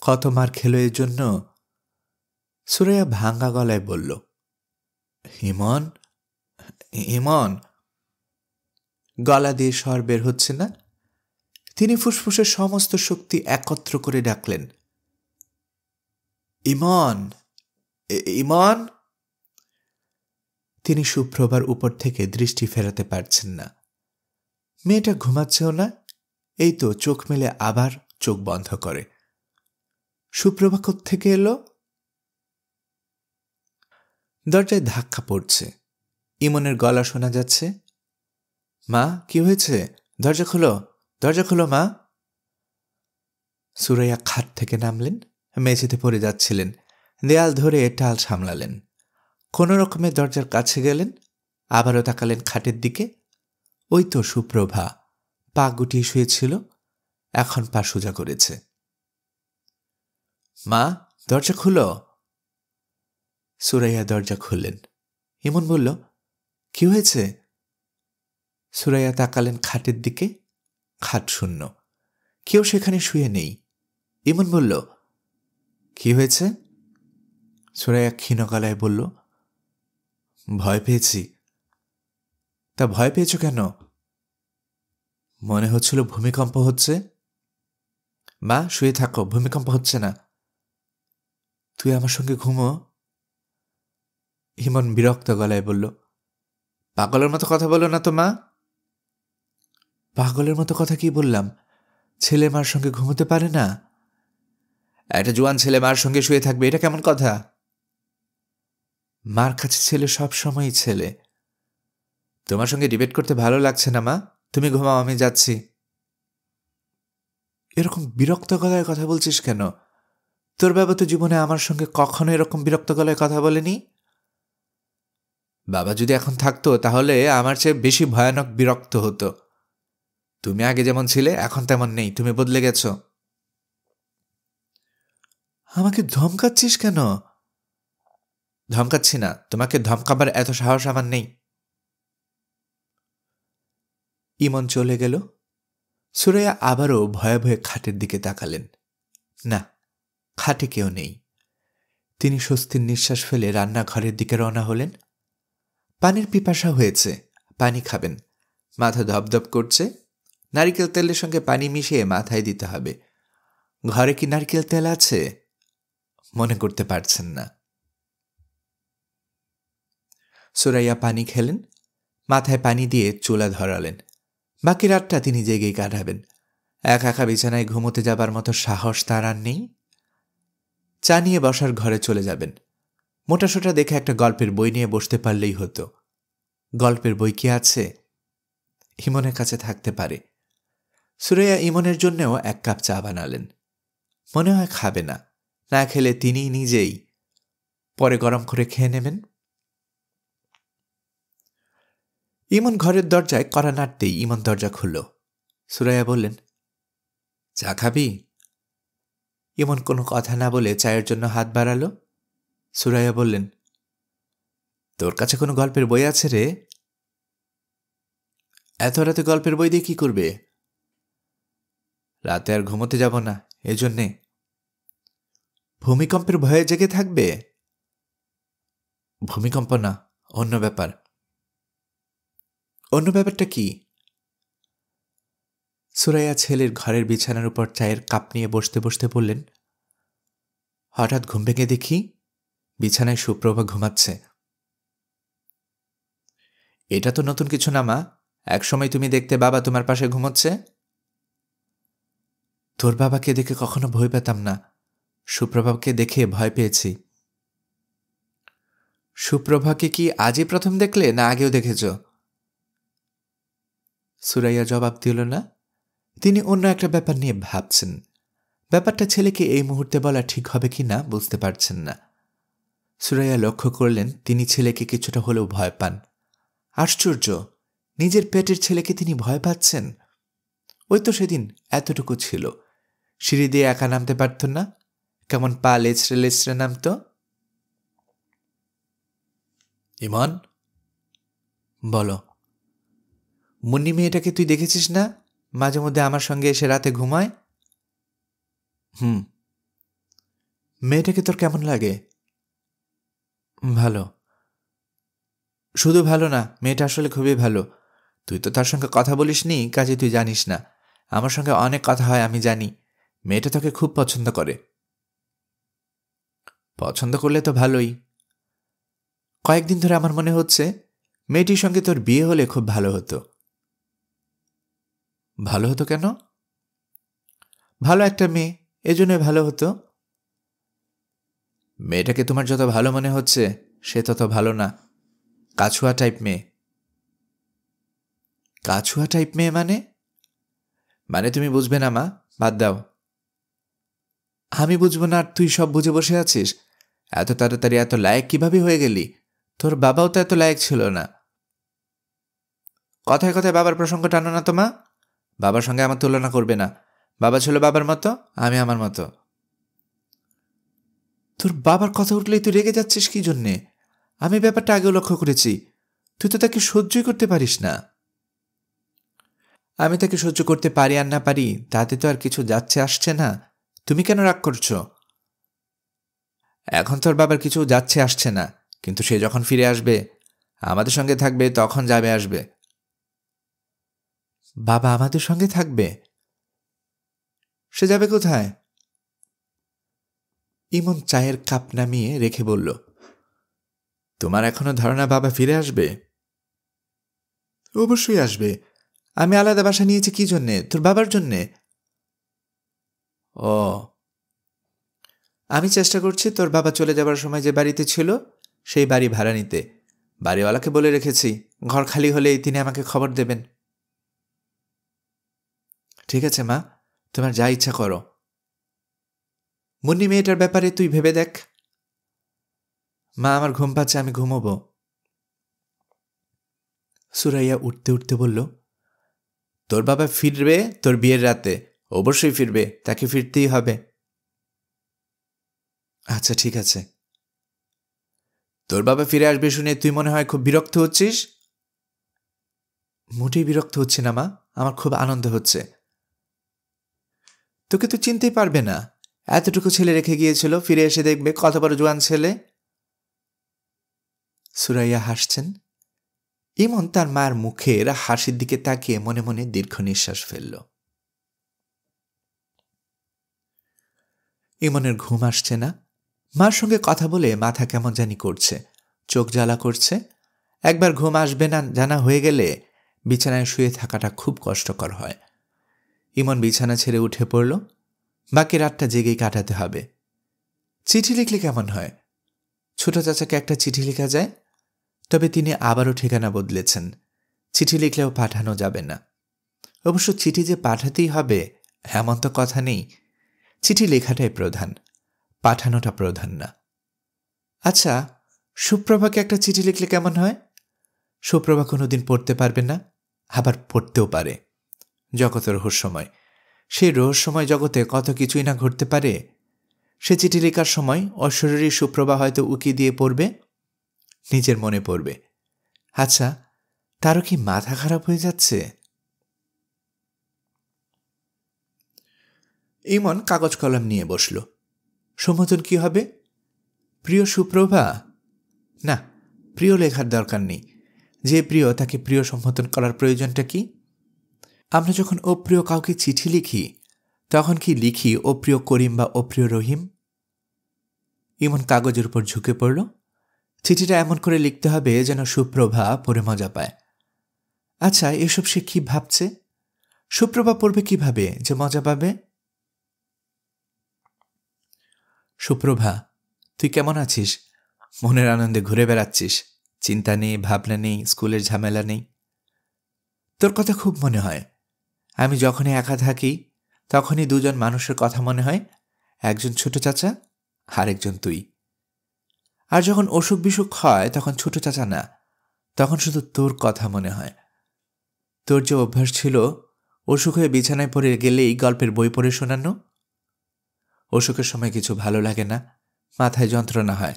কত মার খেল এর জন্য। সুরাইয়া ভাঙা গলায় বলল, ইমন, ইমন। গলা দিয়ে স্বর বের হচ্ছে না। তিনি ফুসফুসের সমস্ত শক্তি একত্র করে ডাকলেন, ইমন, ইমন। তিনি সুপ্রভার উপর থেকে দৃষ্টি ফেরাতে পারছেন না। মেয়েটা ঘুমাচ্ছেও না। এই তো চোখ মেলে আবার চোখ বন্ধ করে। সুপ্রভা কোত্থেকে এলো? দরজায় ধাক্কা পড়ছে। ইমনের গলা শোনা যাচ্ছে, মা, কি হয়েছে? দরজা খোলো, দরজা খোলো মা। সুরাইয়া খাট থেকে নামলেন, মেঝেতে পড়ে যাচ্ছিলেন। দেয়াল ধরে টাল সামলালেন। কোনো রকমে দরজার কাছে গেলেন, আবারও তাকালেন খাটের দিকে। ওই তো সুপ্রভা, পা গুটিয়ে শুয়েছিল, এখন পা সোজা করেছে। মা, দরজা খুলো। সুরাইয়া দরজা খুললেন। ইমন বলল, কি হয়েছে? সুরাইয়া তাকালেন খাটের দিকে। খাট শূন্য, কেউ সেখানে শুয়ে নেই। ইমন বলল, কি হয়েছে? সুরাইয়া ক্ষীণ গলায় বলল, ভয় পেয়েছি। তা ভয় পেয়েছ কেন? মনে হচ্ছিল ভূমিকম্প হচ্ছে। মা, শুয়ে থাকো, ভূমিকম্প হচ্ছে না। তুই আমার সঙ্গে ঘুমো। ইমন বিরক্ত গলায় বলল, পাগলের মতো কথা বলো না তো মা। পাগলের মতো কথা কি বললাম? ছেলে মার সঙ্গে ঘুমোতে পারে না? একটা জোয়ান ছেলে মার সঙ্গে শুয়ে থাকবে, এটা কেমন কথা? মার কাছে ছেলে সব সময়ই ছেলে। তোমার সঙ্গে ডিবেট করতে ভালো লাগছে না মা, তুমি ঘুমাও, আমি যাচ্ছি। এরকম বিরক্ত গলায় কথা বলছিস কেন? তোর বাবা তো জীবনে আমার সঙ্গে কখনো এরকম বিরক্ত গলায় কথা বলেনি। বাবা যদি এখন থাকতো তাহলে আমার চেয়ে বেশি ভয়ানক বিরক্ত হতো। তুমি আগে যেমন ছিলে এখন তেমন নেই, তুমি বদলে গেছ। আমাকে ধমকাচ্ছিস কেন? ধমকাচ্ছি না, তোমাকে ধমকাবার এত সাহস আমার নেই। ইমন চলে গেল। সুরাইয়া আবারও ভয়ে ভয়ে খাটের দিকে তাকালেন। না, খাটে কেউ নেই। তিনি স্বস্তির নিঃশ্বাস ফেলে রান্নাঘরের দিকে রওনা হলেন। পানির পিপাসা হয়েছে, পানি খাবেন। মাথা ধপধপ করছে। নারিকেল তেলের সঙ্গে পানি মিশিয়ে মাথায় দিতে হবে। ঘরে কি নারকেল তেল আছে? মনে করতে পারছেন না। সুরাইয়া পানি খেলেন, মাথায় পানি দিয়ে চুলা ধরালেন। বাকি রাতটা তিনি জেগেই কাটাবেন। একা বিছানায় ঘুমোতে যাবার মতো সাহস তার আর নেই। চা নিয়ে বসার ঘরে চলে যাবেন। মোটাসোটা দেখে একটা গল্পের বই নিয়ে বসতে পারলেই হতো। গল্পের বই কি আছে? ইমনের কাছে থাকতে পারে। সুরাইয়া ইমনের জন্যেও এক কাপ চা বানালেন। মনে হয় খাবে না, না খেলে তিনি নিজেই পরে গরম করে খেয়ে নেবেন। ইমন ঘরের দরজায় কড়া নাড়তেই ইমন দরজা খুলল। সুরাইয়া বললেন, চা খাবি? ইমন কোনো কথা না বলে চায়ের জন্য হাত বাড়ালো। সুরাইয়া বললেন, তোর কাছে কোনো গল্পের বই আছে রে? এত রাতে গল্পের বই দিয়ে কি করবে? রাতে আর ঘুমোতে যাব না, এজন্যে। ভূমিকম্পের ভয়ে জেগে থাকবে? ভূমিকম্প না, অন্য ব্যাপার। অন্য ব্যাপারটা কি? সুরাইয়া ছেলের ঘরের বিছানার উপর চায়ের কাপ নিয়ে বসতে বসতে বললেন, হঠাৎ ঘুম ভেঙে দেখি বিছানায় সুপ্রভা ঘুমাচ্ছে। এটা তো নতুন কিছু না মা, একসময় তুমি দেখতে বাবা তোমার পাশে ঘুমোচ্ছে। তোর বাবাকে দেখে কখনো ভয় পেতাম না, সুপ্রভাকে দেখে ভয় পেয়েছি। সুপ্রভাকে কি আজই প্রথম দেখলে না আগেও দেখেছ? সুরাইয়া জবাব দিল না। তিনি অন্য একটা ব্যাপার নিয়ে ভাবছেন। ব্যাপারটা ছেলেকে এই মুহূর্তে বলা ঠিক হবে কি না বুঝতে পারছেন না। সুরাইয়া লক্ষ্য করলেন তিনি ছেলেকে কিছুটা হলেও ভয় পান। আশ্চর্য, নিজের পেটের ছেলেকে তিনি ভয় পাচ্ছেন। ওই তো সেদিন এতটুকু ছিল, সিঁড়ি দিয়ে একা নামতে পারত না, কেমন পা লেছড়ে লেছড়ে নামত। ইমন, বলো, মুন্নি মেয়েটাকে তুই দেখেছিস না? মাঝে মধ্যে আমার সঙ্গে এসে রাতে ঘুমায়। মেয়েটাকে তোর কেমন লাগে? ভালো। শুধু ভালো না, মেয়েটা আসলে খুবই ভালো। তুই তো তার সঙ্গে কথা বলিস নি, কাজে তুই জানিস না। আমার সঙ্গে অনেক কথা হয়, আমি জানি। মেয়েটা তোকে খুব পছন্দ করে। পছন্দ করলে তো ভালোই। কয়েকদিন ধরে আমার মনে হচ্ছে মেয়েটির সঙ্গে তোর বিয়ে হলে খুব ভালো হতো। ভালো হতো কেন? ভালো একটা মেয়ে, এজন্যই ভালো হতো। মেয়েটাকে তোমার যত ভালো মনে হচ্ছে সে তত ভালো না, কাছুয়া টাইপ মেয়ে। কাছুয়া টাইপ মেয়ে মানে তুমি বুঝবে না মা, বাদ দাও। আমি বুঝবো না আর তুই সব বুঝে বসে আছিস? এত তাড়াতাড়ি এত লায়ক কিভাবে হয়ে গেলি? তোর বাবাও তো এত লায়ক ছিল না। কথায় কথায় বাবার প্রসঙ্গ টানো না তো মা। বাবার সঙ্গে আমার তুলনা করবে না। বাবা ছিল বাবার মতো, আমি আমার মতো। তোর বাবার কথা উঠলেই তুই রেগে যাচ্ছিস কি জন্যে? আমি ব্যাপারটা আগেও লক্ষ্য করেছি। তুই তো তাকে সহ্যই করতে পারিস না। আমি তাকে সহ্য করতে পারি আর না পারি তাতে তো আর কিছু যাচ্ছে আসছে না। তুমি কেন রাগ করছো? এখন তোর বাবার কিছু যাচ্ছে আসছে না, কিন্তু সে যখন ফিরে আসবে, আমাদের সঙ্গে থাকবে, তখন যাবে আসবে। বাবা আমাদের সঙ্গে থাকবে? সে যাবে কোথায়? ইমন চায়ের কাপ নামিয়ে রেখে বলল, তোমার এখনো ধারণা বাবা ফিরে আসবে? অবশ্যই আসবে। আমি আলাদা বাসা নিয়েছি কি জন্যে? তোর বাবার জন্যে। ও, আমি চেষ্টা করছি তোর বাবা চলে যাবার সময় যে বাড়িতে ছিল সেই বাড়ি ভাড়া নিতে। বাড়িওয়ালাকে বলে রেখেছি ঘর খালি হলেই তিনি আমাকে খবর দেবেন। ঠিক আছে মা, তোমার যা ইচ্ছা করো। মুন্নি মেয়েটার ব্যাপারে তুই ভেবে দেখ। মা, আমার ঘুম পাচ্ছে, আমি ঘুমোবো। সুরাইয়া উঠতে উঠতে বলল, তোর বাবা ফিরবে তোর বিয়ের রাতে, অবশ্যই ফিরবে, তাকে ফিরতেই হবে। আচ্ছা ঠিক আছে। তোর বাবা ফিরে আসবে শুনে তুই মনে হয় খুব বিরক্ত হচ্ছিস? মোটেই বিরক্ত হচ্ছে না মা, আমার খুব আনন্দ হচ্ছে। তোকে তো চিনতেই পারবে না, এতটুকু ছেলে রেখে গিয়েছিল, ফিরে এসে দেখবে কত বড় জোয়ান ছেলে। সুরাইয়া হাসছেন। ইমন তার মায়ের মুখের হাসির দিকে তাকিয়ে মনে মনে দীর্ঘ নিঃশ্বাস ফেলল। ইমনের ঘুম আসছে না। মার সঙ্গে কথা বলে মাথা কেমন জানি করছে, চোখ জ্বালা করছে। একবার ঘুম আসবে না জানা হয়ে গেলে বিছানায় শুয়ে থাকাটা খুব কষ্টকর হয়। ইমন বিছানা ছেড়ে উঠে পড়ল। বাকি রাতটা জেগেই কাটাতে হবে। চিঠি লিখলে কেমন হয়? ছোট চাচাকে একটা চিঠি লেখা যায়, তবে তিনি আবারও ঠিকানা বদলেছেন। চিঠি লিখলেও পাঠানো যাবে না। অবশ্য চিঠি যে পাঠাতেই হবে এমন তো কথা নেই। চিঠি লেখাটাই প্রধান, পাঠানোটা প্রধান না। আচ্ছা, সুপ্রভাকে একটা চিঠি লিখলে কেমন হয়? সুপ্রভা কোনোদিন পড়তে পারবে না, আবার পড়তেও পারে। জগতের রহস্যময়, সেই রহস্যময় জগতে কত কিছুই না ঘটতে পারে। সে চিঠি লেখার সময় অশরীরী সুপ্রভা হয়তো উকি দিয়ে পড়বে, নিজের মনে পড়বে। আচ্ছা, তারও কি মাথা খারাপ হয়ে যাচ্ছে? ইমন কাগজ কলম নিয়ে বসল। সম্বোধন কি হবে? প্রিয় সুপ্রভা? না, প্রিয় লেখার দরকার নেই। যে প্রিয় তাকে প্রিয় সম্বোধন করার প্রয়োজনটা কি? আমরা যখন অপ্রিয় কাউকে চিঠি লিখি তখন কি লিখি অপ্রিয় করিম বা অপ্রিয় রহিম? ইমন কাগজের উপর ঝুঁকে পড়ল। চিঠিটা এমন করে লিখতে হবে যেন সুপ্রভা পড়ে মজা পায়। আচ্ছা, এসব সে কি ভাবছে? সুপ্রভা পড়বে কিভাবে যে মজা পাবে? সুপ্রভা, তুই কেমন আছিস? মনের আনন্দে ঘুরে বেড়াচ্ছিস, চিন্তা নেই, ভাবনা নেই, স্কুলের ঝামেলা নেই। তোর কথা খুব মনে হয়। আমি যখনই একা থাকি তখনই দুজন মানুষের কথা মনে হয়, একজন ছোট চাচা, আরেকজন তুই। আর যখন অসুখ বিসুখ হয় তখন ছোট চাচা না, তখন শুধু তোর কথা মনে হয়। তোর যে অভ্যাস ছিল অসুখ হয়ে বিছানায় পড়ে গেলেই গল্পের বই পড়ে শোনানো। অসুখের সময় কিছু ভালো লাগে না, মাথায় যন্ত্রণা হয়,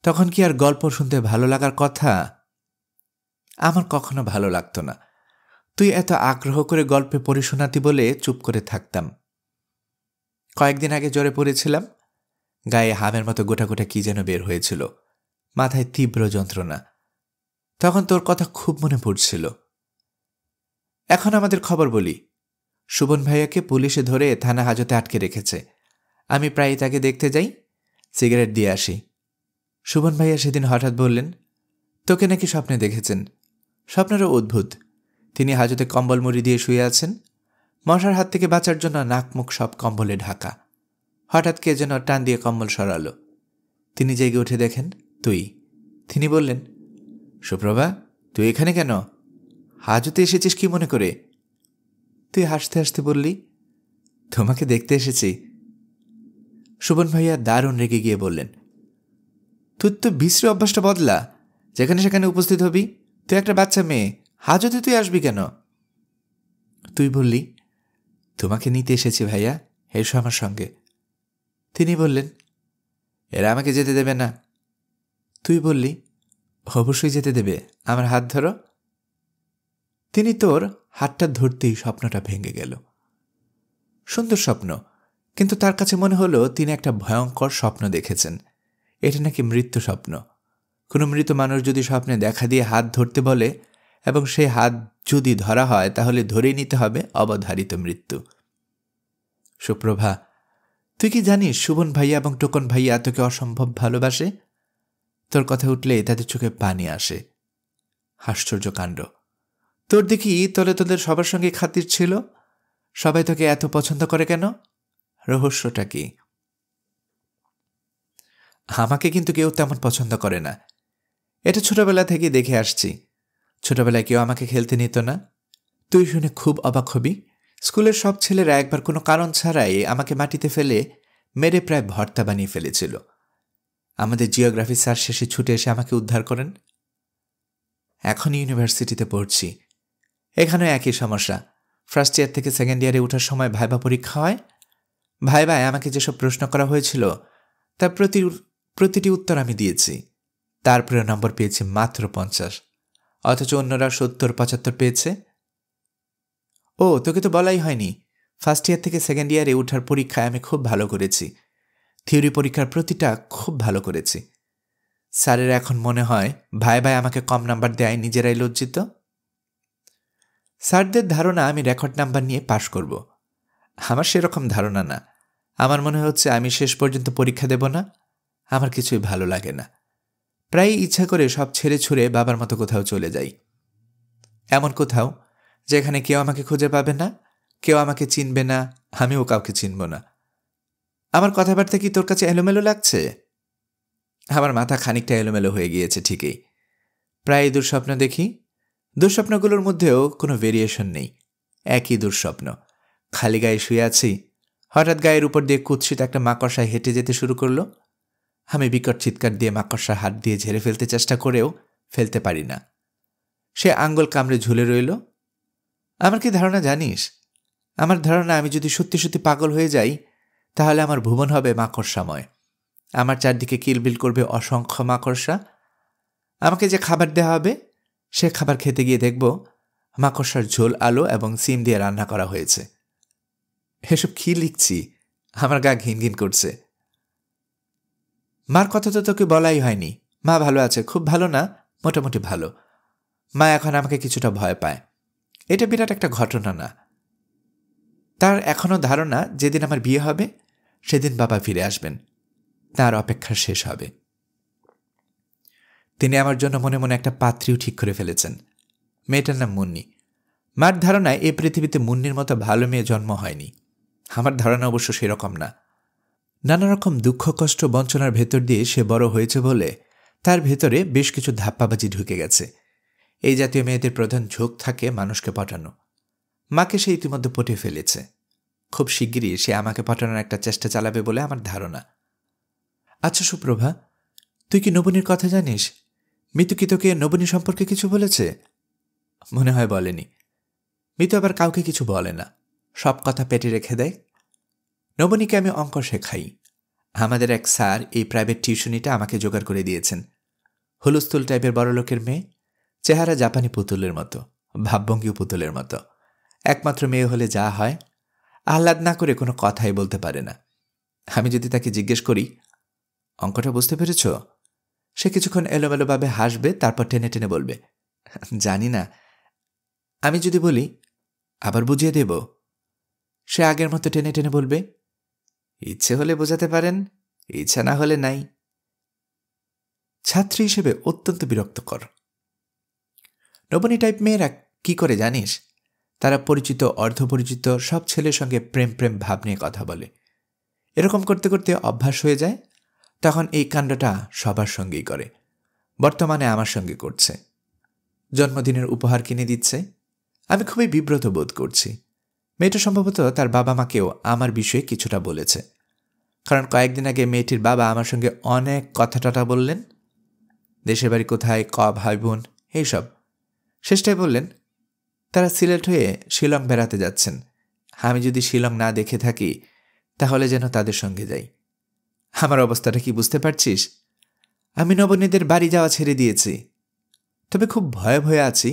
তখন কি আর গল্প শুনতে ভালো লাগার কথা? আমার কখনো ভালো লাগতো না। তুই এত আগ্রহ করে গল্পে পড়ে শোনাতি বলে চুপ করে থাকতাম। কয়েকদিন আগে জ্বরে পড়েছিলাম, গায়ে হামের মতো গোটা গোটা কি যেন বের হয়েছিল, মাথায় তীব্র যন্ত্রণা। তখন তোর কথা খুব মনে পড়ছিল। এখন আমাদের খবর বলি। সুবন ভাইয়াকে পুলিশে ধরে থানা হাজতে আটকে রেখেছে। আমি প্রায়ই তাকে দেখতে যাই, সিগারেট দিয়ে আসি। সুবন ভাইয়া সেদিন হঠাৎ বললেন, তোকে নাকি স্বপ্নে দেখেছেন। স্বপ্নেরও অদ্ভুত। তিনি হাজতে কম্বল মুড়ি দিয়ে শুয়ে আছেন, মশার হাত থেকে বাঁচার জন্য নাক মুখ সব কম্বলে ঢাকা। হঠাৎ কে যেন টান দিয়ে কম্বল সরালো। তিনি জেগে উঠে দেখেন তুই। তিনি বললেন, সুপ্রভা, তুই এখানে কেন? হাজতে এসেছিস কি মনে করে? তুই হাসতে হাসতে বললি, তোমাকে দেখতে এসেছি। সুবন ভাইয়া দারুণ রেগে গিয়ে বললেন, তুই তো বিশ্রী অভ্যাসটা বদলা, যেখানে সেখানে উপস্থিত হবি। তুই একটা বাচ্চা মেয়ে, হাজতে তুই আসবি কেন? তুই বললি, তোমাকে নিতে এসেছি ভাইয়া, এসো আমার সঙ্গে। তিনি বললেন, এরা আমাকে যেতে দেবে না। তুই বললি, অবশ্যই যেতে দেবে, আমার হাত ধরো। তিনি তোর হাতটা ধরতেই স্বপ্নটা ভেঙে গেল। সুন্দর স্বপ্ন, কিন্তু তার কাছে মনে হলো তিনি একটা ভয়ঙ্কর স্বপ্ন দেখেছেন। এটা নাকি মৃত্যু স্বপ্ন। কোনো মৃত মানুষ যদি স্বপ্নে দেখা দিয়ে হাত ধরতে বলে এবং সেই হাত যদি ধরা হয় তাহলে ধরেই নিতে হবে অবধারিত মৃত্যু। সুপ্রভা, তুই কি জানিস সুবন ভাইয়া এবং টোকন ভাইয়া তোকে অসম্ভব ভালোবাসে? তোর কথা উঠলে তাদের চোখে পানি আসে। আশ্চর্য কাণ্ড। তোর দেখি তলে তোদের সবার সঙ্গে খাতির ছিল, সবাই তোকে এত পছন্দ করে কেন? রহস্যটা কি? আমাকে কিন্তু কেউ তেমন পছন্দ করে না, এটা ছোটবেলা থেকে দেখে আসছি। ছোটবেলায় কেউ আমাকে খেলতে নিত না। তুই শুনে খুব অবাক হবি, স্কুলের সব ছেলেরা একবার কোনো কারণ ছাড়াই আমাকে মাটিতে ফেলে মেরে প্রায় ভর্তা বানিয়ে ফেলেছিল। আমাদের জিওগ্রাফি স্যার শেষে ছুটে এসে আমাকে উদ্ধার করেন। এখন ইউনিভার্সিটিতে পড়ছি, এখানেও একই সমস্যা। ফার্স্ট ইয়ার থেকে সেকেন্ড ইয়ারে ওঠার সময় ভাইবা পরীক্ষা হয়। ভাইবায় আমাকে যেসব প্রশ্ন করা হয়েছিল তার প্রতিটি উত্তর আমি দিয়েছি। তারপরে নম্বর পেয়েছি মাত্র 50, অথচ অন্যরা 70-75 পেয়েছে। ও, তোকে তো বলাই হয়নি, ফার্স্ট ইয়ার থেকে সেকেন্ড ইয়ারে ওঠার পরীক্ষায় আমি খুব ভালো করেছি। থিওরি পরীক্ষার প্রতিটা খুব ভালো করেছি। স্যারের এখন মনে হয় ভাই আমাকে কম নাম্বার দেয় নিজেরাই লজ্জিত। স্যারদের ধারণা আমি রেকর্ড নাম্বার নিয়ে পাশ করব। আমার সেরকম ধারণা না। আমার মনে হচ্ছে আমি শেষ পর্যন্ত পরীক্ষা দেব না। আমার কিছুই ভালো লাগে না। প্রায় ইচ্ছা করে সব ছেড়ে ছুড়ে বাবার মতো কোথাও চলে যাই। এমন কোথাও যেখানে কেউ আমাকে খুঁজে পাবে না, কেউ আমাকে চিনবে না, আমিও কাউকে চিনব না। আমার কথাবার্তা কি তোর কাছে এলোমেলো লাগছে? আমার মাথা খানিকটা এলোমেলো হয়ে গিয়েছে ঠিকই। প্রায় দুঃস্বপ্ন দেখি। দুঃস্বপ্নগুলোর মধ্যেও কোনো ভেরিয়েশন নেই, একই দুঃস্বপ্ন। খালি গায়ে শুয়ে আছি, হঠাৎ গায়ের উপর দিয়ে কুৎসিত একটা মাকড়সায় হেঁটে যেতে শুরু করলো। আমি বিকট চিৎকার দিয়ে মাকড়সার হাত দিয়ে ঝেড়ে ফেলতে চেষ্টা করেও ফেলতে পারি না। সে আঙ্গুল কামড়ে ঝুলে রইল। আমার কি ধারণা জানিস? আমার ধারণা আমি যদি সত্যি সত্যি পাগল হয়ে যাই তাহলে আমার ভুবন হবে মাকড়সাময়। আমার চারদিকে কিলবিল করবে অসংখ্য মাকড়সা। আমাকে যে খাবার দেওয়া হবে সে খাবার খেতে গিয়ে দেখব মাকড়সার ঝোল, আলু এবং সিম দিয়ে রান্না করা হয়েছে। এসব কি লিখছি? আমার গা ঘিন ঘিন করছে। মার কথা তো তোকে বলাই হয়নি। মা ভালো আছে, খুব ভালো না, মোটামুটি ভালো। মা এখন আমাকে কিছুটা ভয় পায়। এটা বিরাট একটা ঘটনা না? তার এখনও ধারণা যেদিন আমার বিয়ে হবে সেদিন বাবা ফিরে আসবেন, তার অপেক্ষা শেষ হবে। তিনি আমার জন্য মনে মনে একটা পাত্রীও ঠিক করে ফেলেছেন। মেয়েটার নাম মুন্নি। মার ধারণায় এই পৃথিবীতে মুন্নির মতো ভালো মেয়ে জন্ম হয়নি। আমার ধারণা অবশ্য সেরকম না। নানা রকম দুঃখ কষ্ট বঞ্চনার ভেতর দিয়ে সে বড় হয়েছে বলে তার ভেতরে বেশ কিছু ধাপ্পাবাজি ঢুকে গেছে। এই জাতীয় মেয়েদের প্রধান ঝোঁক থাকে মানুষকে পটানো। মাকে সে ইতিমধ্যে পটিয়ে ফেলেছে। খুব শিগগিরই সে আমাকে পটানোর একটা চেষ্টা চালাবে বলে আমার ধারণা। আচ্ছা সুপ্রভা, তুই কি নবনীর কথা জানিস? মিতু কি তোকে নবনী সম্পর্কে কিছু বলেছে? মনে হয় বলেনি। মিতু আবার কাউকে কিছু বলে না, সব কথা পেটে রেখে দেয়। নবনীকে আমি অঙ্ক শেখাই। আমাদের এক স্যার এই প্রাইভেট টিউশনিটা আমাকে জোগাড় করে দিয়েছেন। হুলস্থুল টাইপের বড়লোকের মেয়ে, চেহারা জাপানি পুতুলের মতো, ভাবভঙ্গিও পুতুলের মতো। একমাত্র মেয়ে হলে যা হয়, আহ্লাদ না করে কোনো কথাই বলতে পারে না। আমি যদি তাকে জিজ্ঞেস করি, অঙ্কটা বুঝতে পেরেছ? সে কিছুক্ষণ এলোমেলোভাবে হাসবে, তারপর টেনে টেনে বলবে, জানি না। আমি যদি বলি, আবার বুঝিয়ে দেব, সে আগের মতো টেনে টেনে বলবে, ইচ্ছে হলে বোঝাতে পারেন, ইচ্ছা না হলে নাই। ছাত্রী হিসেবে অত্যন্ত বিরক্তকর। নবনী টাইপ মেয়েরা কি করে জানিস? তারা পরিচিত অর্ধপরিচিত সব ছেলের সঙ্গে প্রেম প্রেম ভাব নিয়ে কথা বলে। এরকম করতে করতে অভ্যাস হয়ে যায়। তখন এই কাণ্ডটা সবার সঙ্গেই করে। বর্তমানে আমার সঙ্গে করছে। জন্মদিনের উপহার কিনে দিচ্ছে। আমি খুবই বিব্রত বোধ করছি। মেয়েটা সম্ভবত তার বাবা মাকেও আমার বিষয়ে কিছুটা বলেছে, কারণ কয়েকদিন আগে মেয়েটির বাবা আমার সঙ্গে অনেক কথাটা বললেন। দেশের বাড়ি কোথায়, ক ভাই বোন, এইসব। শেষটায় বললেন তারা সিলেট হয়ে শিলং বেড়াতে যাচ্ছেন। আমি যদি শিলং না দেখে থাকি তাহলে যেন তাদের সঙ্গে যাই। আমার অবস্থাটা কি বুঝতে পারছিস? আমি নবনীদের বাড়ি যাওয়া ছেড়ে দিয়েছি। তবে খুব ভয়ে ভয়ে আছি,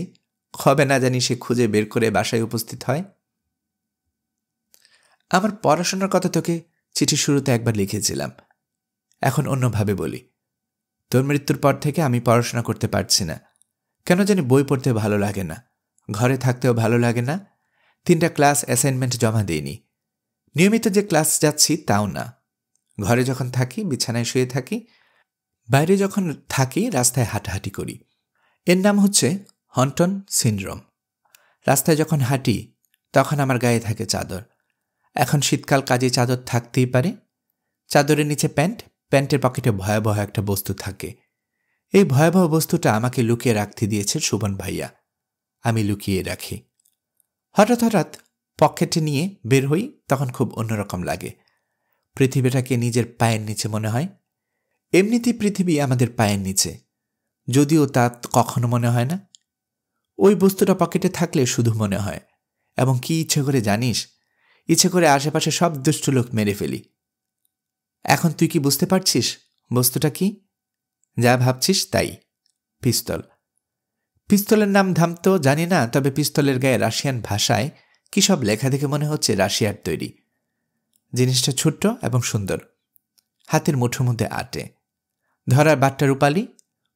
কবে না জানি সে খুঁজে বের করে বাসায় উপস্থিত হয়। আমার পড়াশোনার কথা তোকে চিঠির শুরুতে একবার লিখেছিলাম। এখন অন্যভাবে বলি, তোর মৃত্যুর পর থেকে আমি পড়াশোনা করতে পারছি না। কেন জানি বই পড়তে ভালো লাগে না, ঘরে থাকতেও ভালো লাগে না। 3টা ক্লাস অ্যাসাইনমেন্ট জমা দিইনি। নিয়মিত যে ক্লাস যাচ্ছি তাও না। ঘরে যখন থাকি বিছানায় শুয়ে থাকি, বাইরে যখন থাকি রাস্তায় হাঁটাহাঁটি করি। এর নাম হচ্ছে হন্টন সিনড্রোম। রাস্তায় যখন হাঁটি তখন আমার গায়ে থাকে চাদর। এখন শীতকাল, কাজে চাদর থাকতেই পারে। চাদরের নিচে প্যান্ট, প্যান্টের পকেটে ভয়াবহ একটা বস্তু থাকে। এই ভয়াবহ বস্তুটা আমাকে লুকিয়ে রাখতে দিয়েছে সুবন ভাইয়া। আমি লুকিয়ে রাখি। হঠাৎ হঠাৎ পকেটে নিয়ে বের হই, তখন খুব অন্যরকম লাগে। পৃথিবীটাকে নিজের পায়ের নিচে মনে হয়। এমনিতেই পৃথিবী আমাদের পায়ের নিচে, যদিও তা কখনো মনে হয় না। ওই বস্তুটা পকেটে থাকলে শুধু মনে হয়। এবং কি ইচ্ছে করে জানিস? ইচ্ছে করে আশেপাশে সব দুষ্ট লোক মেরে ফেলি। এখন তুই কি বুঝতে পারছিস বস্তুটা কি? যা ভাবছিস তাই। পিস্তল। পিস্তলের নাম ধাম তো জানি না, তবে পিস্তলের গায়ে রাশিয়ান ভাষায় কি সব লেখা দেখে মনে হচ্ছে রাশিয়ার তৈরি। জিনিসটা ছোট্ট এবং সুন্দর, হাতের মুঠোর মধ্যে আটে। ধরার বাটটা রূপালি,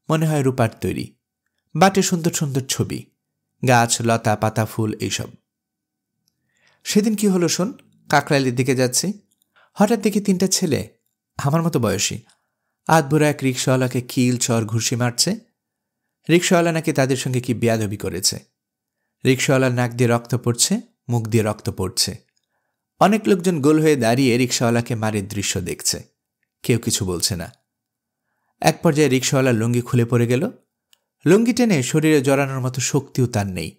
মনে হয় রূপার তৈরি। বাটে সুন্দর সুন্দর ছবি, গাছ, লতা, পাতা, ফুল, এইসব। সেদিন কি হলো শোন, কাকরাইলের দিকে যাচ্ছি, হঠাৎ দেখি 3টা ছেলে আমার মতো বয়সী আধবুড়া এক রিক্সাওয়ালাকে কিল, চর, ঘুষি মারছে। রিক্সাওয়ালা নাকি তাদের সঙ্গে কি বেয়াদবি করেছে। রিক্সাওয়ালার নাক দিয়ে রক্ত পড়ছে, মুখ দিয়ে রক্ত পড়ছে। অনেক লোকজন গোল হয়ে দাঁড়িয়ে রিক্সাওয়ালাকে মারের দৃশ্য দেখছে। কেউ কিছু বলছে না। এক পর্যায়ে রিক্সাওয়ালার লুঙ্গি খুলে পড়ে গেল। লুঙ্গি টেনে শরীরে জড়ানোর মতো শক্তিও তার নেই।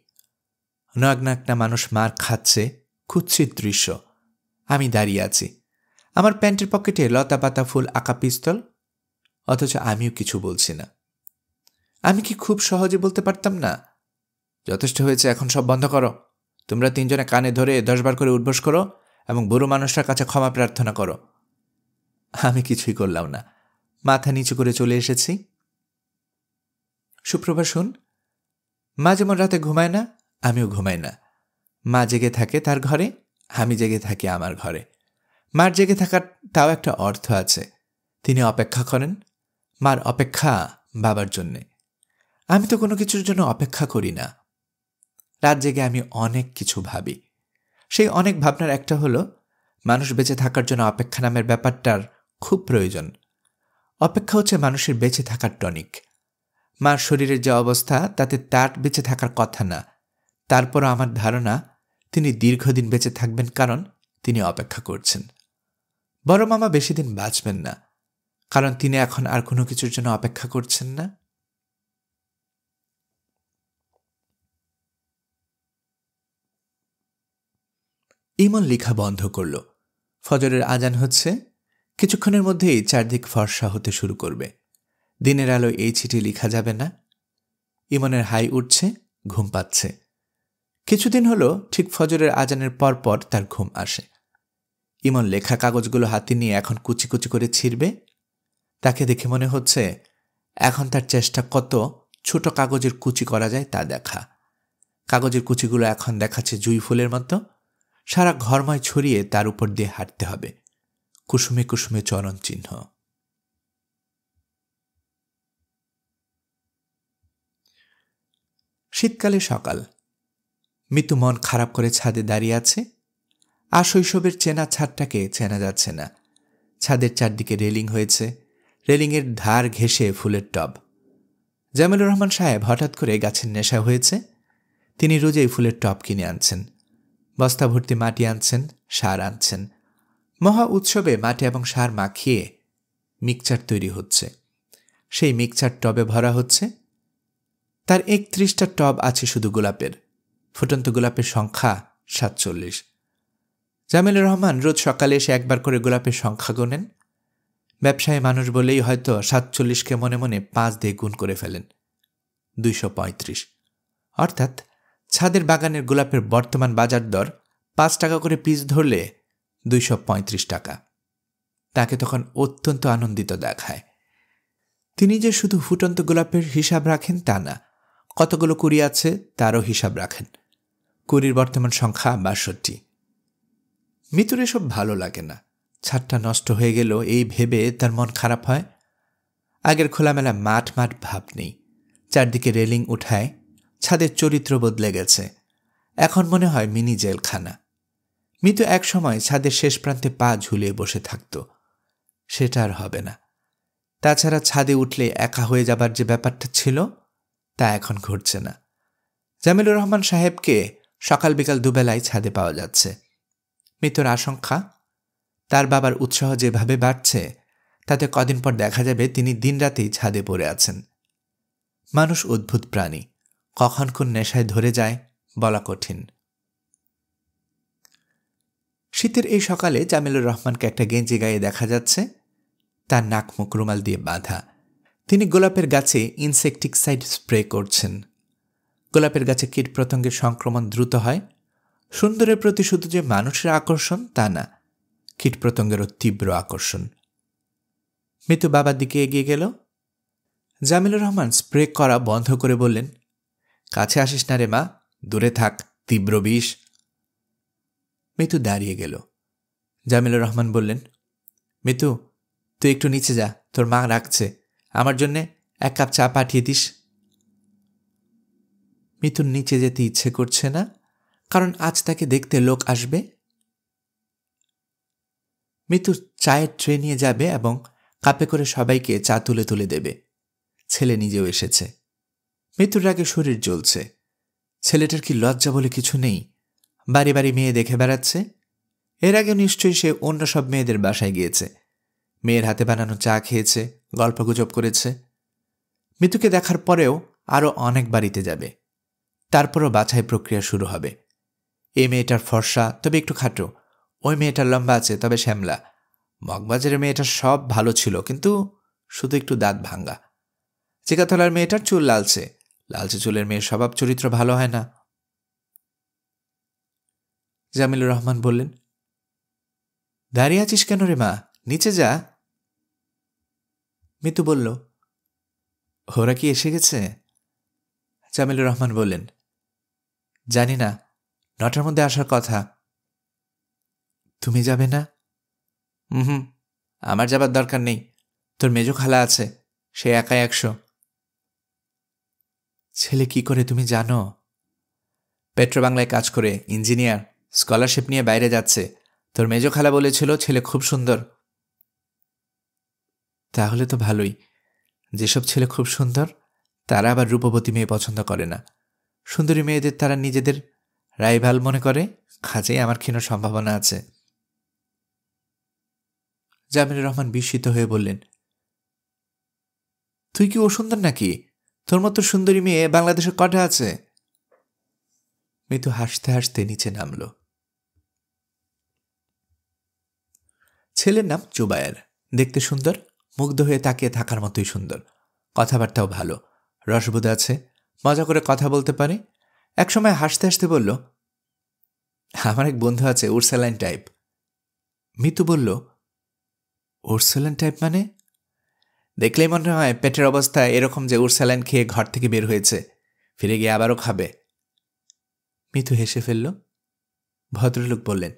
নগ্নাকটা মানুষ মার খাচ্ছে, কুৎসিত দৃশ্য। আমি দাঁড়িয়ে আছি, আমার প্যান্টের পকেটে লতা, পাতা, ফুল আঁকা পিস্তল, অথচ আমিও কিছু বলছি না। আমি কি খুব সহজে বলতে পারতাম না, যথেষ্ট হয়েছে, এখন সব বন্ধ করো, তোমরা 3 জনে কানে ধরে 10 বার করে উঠবোস করো এবং বুড়ো মানুষটার কাছে ক্ষমা প্রার্থনা করো। আমি কিছুই করলাম না, মাথা নিচু করে চলে এসেছি। সুপ্রভা শুন, মা যেমন রাতে ঘুমায় না, আমিও ঘুমাই না। মা জেগে থাকে তার ঘরে, আমি জেগে থাকি আমার ঘরে। মার জেগে থাকার তাও একটা অর্থ আছে। তিনি অপেক্ষা করেন। মার অপেক্ষা বাবার জন্যে। আমি তো কোনো কিছুর জন্য অপেক্ষা করি না। রাত জেগে আমি অনেক কিছু ভাবি। সেই অনেক ভাবনার একটা হলো, মানুষ বেঁচে থাকার জন্য অপেক্ষা নামের ব্যাপারটার খুব প্রয়োজন। অপেক্ষা হচ্ছে মানুষের বেঁচে থাকার টনিক। মার শরীরের যে অবস্থা, তাতে তার বেঁচে থাকার কথা না। তারপরও আমার ধারণা তিনি দীর্ঘদিন বেঁচে থাকবেন, কারণ তিনি অপেক্ষা করছেন। বড় মামা বেশি দিন বাঁচবেন না, কারণ তিনি এখন আর কোনো কিছুর জন্য অপেক্ষা করছেন না। ইমন লেখা বন্ধ করল। ফজরের আজান হচ্ছে। কিছুক্ষণের মধ্যেই চারদিক ফর্সা হতে শুরু করবে। দিনের আলোয় এই চিঠি লেখা যাবে না। ইমনের হাই উঠছে, ঘুম পাচ্ছে। কিছুদিন হলো ঠিক ফজরের আজানের পর তার ঘুম আসে। ইমন লেখা কাগজগুলো হাতে নিয়ে এখন কুচি কুচি করে ছিঁড়বে। তাকে দেখে মনে হচ্ছে এখন তার চেষ্টা কত ছোট কাগজের কুচি করা যায় তা দেখা। কাগজের কুচিগুলো এখন দেখাচ্ছে জুঁই ফুলের মতো। সারা ঘরময় ছড়িয়ে তার উপর দিয়ে হাঁটতে হবে, কুসুমে কুসুমে চরণ চিহ্ন। শীতকালে সকাল। মিতু মন খারাপ করে ছাদে দাঁড়িয়ে আছে। আর শৈশবের চেনা ছাদটাকে চেনা যাচ্ছে না। ছাদের চারদিকে রেলিং হয়েছে, রেলিংয়ের ধার ঘেঁষে ফুলের টব। জামিলুর রহমান সাহেব হঠাৎ করে গাছের নেশা হয়েছে। তিনি রোজই ফুলের টব কিনে আনছেন, বস্তা ভর্তি মাটি আনছেন, সার আনছেন। মহা উৎসবে মাটি এবং সার মাখিয়ে মিক্সচার তৈরি হচ্ছে। সেই মিক্সচার টবে ভরা হচ্ছে। তার ৩১টা টব আছে শুধু গোলাপের। ফুটন্ত গোলাপের সংখ্যা ৪৭। জামিলুর রহমান রোজ সকালে এসে একবার করে গোলাপের সংখ্যা গোনেন। ব্যবসায়ী মানুষ বলেই হয়তো ৪৭কে মনে মনে ৫ দিয়ে গুণ করে ফেলেন। ২৩৫। অর্থাৎ ছাদের বাগানের গোলাপের বর্তমান বাজার দর ৫ টাকা করে পিস ধরলে ২৩৫ টাকা। তাকে তখন অত্যন্ত আনন্দিত দেখায়। তিনি যে শুধু ফুটন্ত গোলাপের হিসাব রাখেন তা না, কতগুলো কুড়ি আছে তারও হিসাব রাখেন। কুড়ির বর্তমান সংখ্যা ৬২। মিতুর এসব ভালো লাগে না। ছাদটা নষ্ট হয়ে গেল এই ভেবে তার মন খারাপ হয়। আগের খোলামেলা মাঠ ভাব নেই। চারদিকে রেলিং উঠায় ছাদের চরিত্র বদলে গেছে। এখন মনে হয় মিনি জেলখানা। মিতু এক সময় ছাদের শেষ প্রান্তে পা ঝুলিয়ে বসে থাকত। সেটা আর হবে না। তাছাড়া ছাদে উঠলে একা হয়ে যাবার যে ব্যাপারটা ছিল, তা এখন ঘটছে না। জামিলুর রহমান সাহেবকে সকাল বিকাল দুবেলায় ছাদে পাওয়া যাচ্ছে। মিতুর আশঙ্কা, তার বাবার উৎসাহ যেভাবে বাড়ছে, তাতে কদিন পর দেখা যাবে তিনি দিনরাতেই ছাদে পড়ে আছেন। মানুষ অদ্ভুত প্রাণী, কখন কোন নেশায় ধরে যায় বলা কঠিন। শীতের এই সকালে জামিলুর রহমানকে একটা গেঞ্জি গায়ে দেখা যাচ্ছে। তার নাক মুখ রুমাল দিয়ে বাঁধা। তিনি গোলাপের গাছে ইনসেকটিসাইড স্প্রে করছেন। গোলাপের গাছে কীটপতঙ্গের সংক্রমণ দ্রুত হয়। সুন্দরের প্রতি শুধু যে মানুষের আকর্ষণ তা না, কীটপতঙ্গেরও তীব্র আকর্ষণ। মিতু বাবার দিকে এগিয়ে গেল। জামিলুর রহমান স্প্রে করা বন্ধ করে বললেন, কাছে আসিস না রে মা, দূরে থাক, তীব্র বিষ। মিতু দাঁড়িয়ে গেল। জামিলুর রহমান বললেন, মিতু তুই একটু নিচে যা, তোর মা রাখছে, আমার জন্যে 1 কাপ চা পাঠিয়ে দিস। মিতুর নিচে যেতে ইচ্ছে করছে না, কারণ আজ তাকে দেখতে লোক আসবে। মিতু চায়ের ট্রে নিয়ে যাবে এবং কাপে করে সবাইকে চা তুলে তুলে দেবে। ছেলে নিজেও এসেছে। মিতুর রাগে শরীর জ্বলছে। ছেলেটার কি লজ্জা বলে কিছু নেই? বাড়ি বাড়ি মেয়ে দেখে বেড়াচ্ছে। এর আগে নিশ্চয়ই সে অন্য সব মেয়েদের বাসায় গিয়েছে, মেয়ের হাতে বানানো চা খেয়েছে, গল্পগুজব করেছে। মিতুকে দেখার পরেও আরও অনেক বাড়িতে যাবে। তারপরও বাছাই প্রক্রিয়া শুরু হবে। এই মেয়েটার ফর্সা, তবে একটু খাটো। ওই মেয়েটার লম্বা আছে, তবে শ্যামলা। মগবাজারের মেয়েটার সব ভালো ছিল, কিন্তু শুধু একটু দাঁত ভাঙ্গা। চিকাতলার মেয়েটার চুল লালচে, লালচে চুলের মেয়ের স্বভাব চরিত্র ভালো হয় না। জামিলুর রহমান বললেন, দাঁড়িয়ে আছিস কেন রে মা, নিচে যা। মিতু বলল, ওরা কি এসে গেছে? জামিলুর রহমান বললেন, জানি না, 9টার মধ্যে আসার কথা। তুমি যাবে না? হুম, আমার যাবার দরকার নেই। তোর মেজো খালা আছে, সে একাই 100। ছেলে কি করে তুমি জানো? পেট্রো বাংলায় কাজ করে ইঞ্জিনিয়ার, স্কলারশিপ নিয়ে বাইরে যাচ্ছে। তোর মেজো খালা বলেছিল ছেলে খুব সুন্দর। তাহলে তো ভালোই। যেসব ছেলে খুব সুন্দর তারা আবার রূপবতী মেয়ে পছন্দ করে না। সুন্দরী মেয়েদের তারা নিজেদের রাইভাল মনে করে। কাজেই আমার ক্ষীণ সম্ভাবনা আছে। জামিলুর রহমান বিস্মিত হয়ে বললেন, তুই কি অসুন্দর নাকি? তোর মতো সুন্দরী মেয়ে বাংলাদেশে কটা আছে? মিতু হাসতে হাসতে নিচে নামল। ছেলের নাম জুবায়ের। দেখতে সুন্দর, মুগ্ধ হয়ে তাকিয়ে থাকার মতোই সুন্দর। কথাবার্তাও ভালো, রসবোধ আছে, মজা করে কথা বলতে পারে। একসময় হাসতে হাসতে বলল, আমার এক বন্ধু আছে উর্সেলাইন টাইপ। মিতু বলল, উর্সেলাইন টাইপ মানে? দেখলেই মনে হয় পেটের অবস্থা এরকম যে উর্সেলাইন খেয়ে ঘর থেকে বের হয়েছে, ফিরে গিয়ে আবারও খাবে। মিতু হেসে ফেলল। ভদ্রলোক বললেন,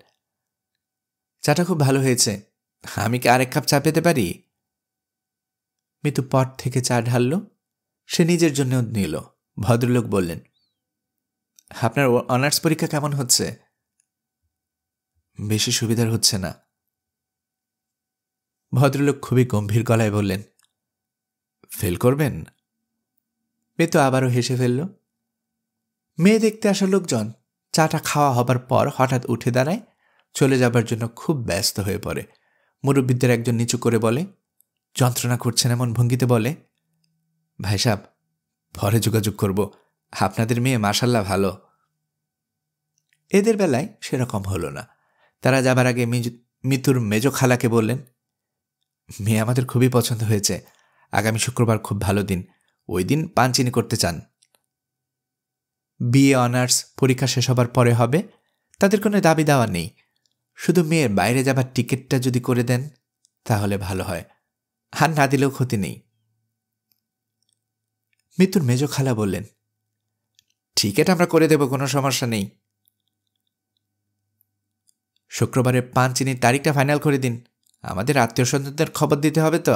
চাটা খুব ভালো হয়েছে, আমি কি আরেক কাপ চা পেতে পারি? মিতু পট থেকে চা ঢালল। সে নিজের জন্যও নিল। ভদ্রলোক বললেন, আপনার অনার্স পরীক্ষা কেমন হচ্ছে? বেশি সুবিধার হচ্ছে না। ভদ্রলোক খুবই গম্ভীর গলায় বললেন, ফেল করবেন? মিতু আবারও হেসে ফেলল। মেয়ে দেখতে আসা লোকজন চাটা খাওয়া হবার পর হঠাৎ উঠে দাঁড়ায়, চলে যাবার জন্য খুব ব্যস্ত হয়ে পড়ে। মুরব্বিদের একজন নিচু করে বলে, যন্ত্রণা করছেন এমন ভঙ্গিতে বলে, ভাই সাহেব, পরে যোগাযোগ করব, আপনাদের মেয়ে মাশাল্লাহ ভালো। এদের বেলায় সেরকম হলো না। তারা যাবার আগে মিতুর মেজো খালাকে বললেন, মেয়ে আমাদের খুবই পছন্দ হয়েছে। আগামী শুক্রবার খুব ভালো দিন, ওই দিন পানচিনি করতে চান। বিএ অনার্স পরীক্ষা শেষ হবার পরে হবে। তাদের কোনো দাবি দেওয়া নেই, শুধু মেয়ের বাইরে যাবার টিকিটটা যদি করে দেন তাহলে ভালো হয়, আর না দিলেও ক্ষতি নেই। মিতুর মেজো খালা বললেন, টিকিট আমরা করে দেব, কোনো সমস্যা নেই। শুক্রবারে পানচিনির তারিখটা ফাইনাল করে দিন, আমাদের আত্মীয় স্বজনদের খবর দিতে হবে তো।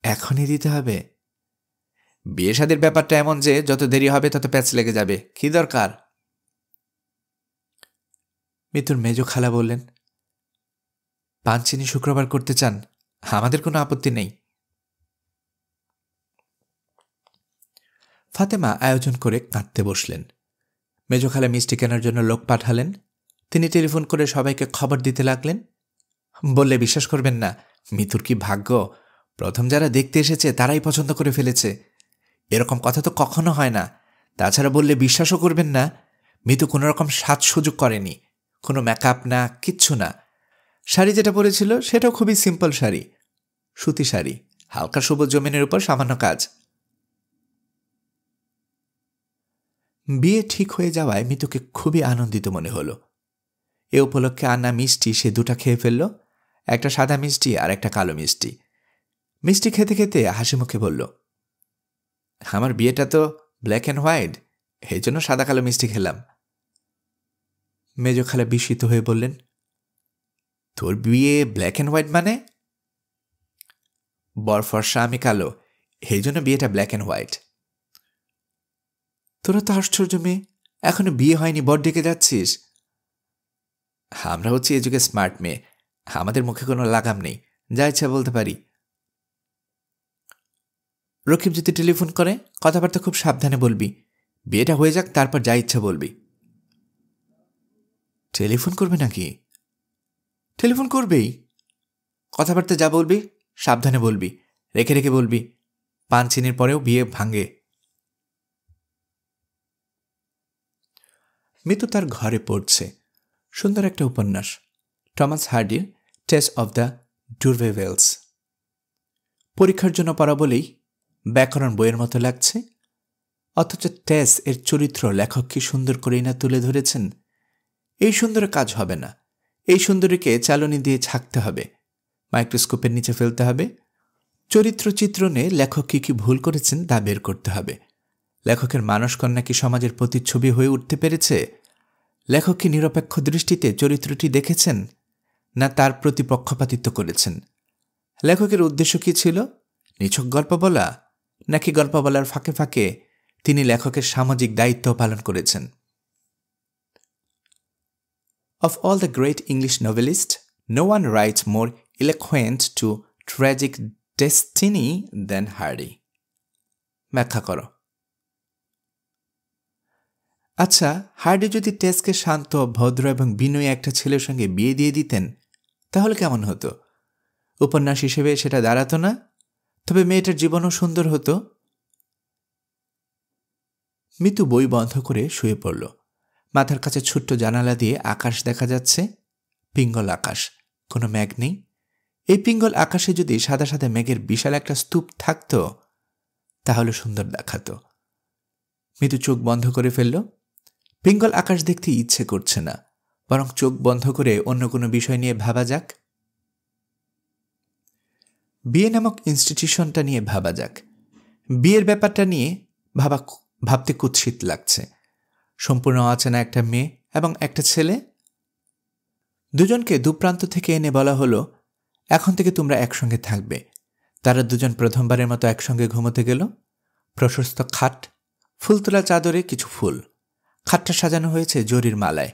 এখনই দিতে হবে? বিয়ে শাদীর ব্যাপারটা এমন যে যত দেরি হবে তত প্যাচ লেগে যাবে, কি দরকার? মিতুর মেজো খালা বললেন, পানচিনি শুক্রবার করতে চান, আমাদের কোনো আপত্তি নেই। ফাতেমা আয়োজন করে কাঁদতে বসলেন। মেজো খালা মিষ্টি কেনার জন্য লোক পাঠালেন। তিনি টেলিফোন করে সবাইকে খবর দিতে লাগলেন। বললে বিশ্বাস করবেন না, মিতুর কি ভাগ্য, প্রথম যারা দেখতে এসেছে তারাই পছন্দ করে ফেলেছে। এরকম কথা তো কখনো হয় না। তাছাড়া বললে বিশ্বাসও করবেন না, মিতু কোনো রকম সাজ সুযোগ করেনি, কোনো মেকআপ না, কিচ্ছু না। শাড়ি যেটা পরেছিল সেটাও খুবই সিম্পল শাড়ি, সুতি শাড়ি, হালকা সবুজ জমিনের উপর সামান্য কাজ। বিয়ে ঠিক হয়ে যাওয়ায় মিতুকে খুবই আনন্দিত মনে হলো। এ উপলক্ষে আনা মিষ্টি সে দুটা খেয়ে ফেলল, একটা সাদা মিষ্টি আর একটা কালো মিষ্টি। মিষ্টি খেতে খেতে হাসি মুখে বলল, আমার বিয়েটা তো ব্ল্যাক অ্যান্ড হোয়াইট, এই জন্য সাদা কালো মিষ্টি খেলাম। মেজো খালা বিস্মিত হয়ে বললেন, তোর বিয়ে ব্ল্যাক অ্যান্ড হোয়াইট মানে? বর ফর্সা, আমি কালো, এই জন্য বিয়েটা ব্ল্যাক অ্যান্ড হোয়াইট। তোরা তো আশ্চর্য মেয়ে, এখনো বিয়ে হয়নি বর ডেকে যাচ্ছিস। আমরা হচ্ছি এ যুগে স্মার্ট মেয়ে, আমাদের মুখে কোনো লাগাম নেই, যা ইচ্ছা বলতে পারি। রকিব যদি টেলিফোন করে কথাবার্তা খুব সাবধানে বলবি, বিয়েটা হয়ে যাক তারপর যা ইচ্ছা বলবি। টেলিফোন করবে নাকি? টেলিফোন করবেই। কথাবার্তা যা বলবি সাবধানে বলবি, রেখে রেখে বলবি, পানচিনির পরেও বিয়ে ভাঙে। মিতু তার ঘরে পড়ছে সুন্দর একটা উপন্যাস, টমাস হার্ডির টেস্ট অব দ্য ডুরভেভেলস। পরীক্ষার জন্য পড়া বলেই ব্যাকরণ বইয়ের মতো লাগছে, অথচ টেস এর চরিত্র লেখক কি সুন্দর করেই না তুলে ধরেছেন। এই সুন্দরে কাজ হবে না, এই সুন্দরীকে চালনি দিয়ে ছাকতে হবে, মাইক্রোস্কোপের নিচে ফেলতে হবে। চরিত্র চিত্রণে লেখক কি ভুল করেছেন তা বের করতে হবে। লেখকের মানসকন্যা কি সমাজের প্রতিচ্ছবি হয়ে উঠতে পেরেছে? লেখক কি নিরপেক্ষ দৃষ্টিতে চরিত্রটি দেখেছেন, না তার প্রতি পক্ষপাতিত্ব করেছেন? লেখকের উদ্দেশ্য কি ছিল? নিছক গল্প বলা, নাকি গল্প বলার ফাঁকে ফাঁকে তিনি লেখকের সামাজিক দায়িত্ব পালন করেছেন। Of all the great English novelists, no one writes more eloquent to tragic destiny than Hardy. ব্যাখ্যা করো। আচ্ছা, হার্ডি যদি টেসকে শান্ত, ভদ্র এবং বিনয়ী একটা ছেলের সঙ্গে বিয়ে দিয়ে দিতেন তাহলে কেমন হতো? উপন্যাস হিসেবে সেটা দাঁড়াতো না? তবে মেয়েটার জীবনও সুন্দর হতো। মিতু বই বন্ধ করে শুয়ে পড়ল। মাথার কাছে ছোট্ট জানালা দিয়ে আকাশ দেখা যাচ্ছে, পিঙ্গল আকাশ, কোনো মেঘ নেই। এই পিঙ্গল আকাশে যদি সাদা সাদা মেঘের বিশাল একটা স্তূপ থাকত তাহলে সুন্দর দেখাতো। মিতু চোখ বন্ধ করে ফেলল। পিঙ্গল আকাশ দেখতে ইচ্ছে করছে না, বরং চোখ বন্ধ করে অন্য কোনো বিষয় নিয়ে ভাবা যাক। বিয়ে নামক ইনস্টিটিউশনটা নিয়ে ভাবা যাক। বিয়ের ব্যাপারটা নিয়ে ভাবতে কুৎসিত লাগছে। সম্পূর্ণ অচেনা একটা মেয়ে এবং একটা ছেলে, দুজনকে দুপ্রান্ত থেকে এনে বলা হলো, এখন থেকে তোমরা একসঙ্গে থাকবে। তারা দুজন প্রথমবারের মতো একসঙ্গে ঘুমোতে গেল। প্রশস্ত খাট, ফুলতোলা চাদরে কিছু ফুল। খাটটা সাজানো হয়েছে জরির মালায়।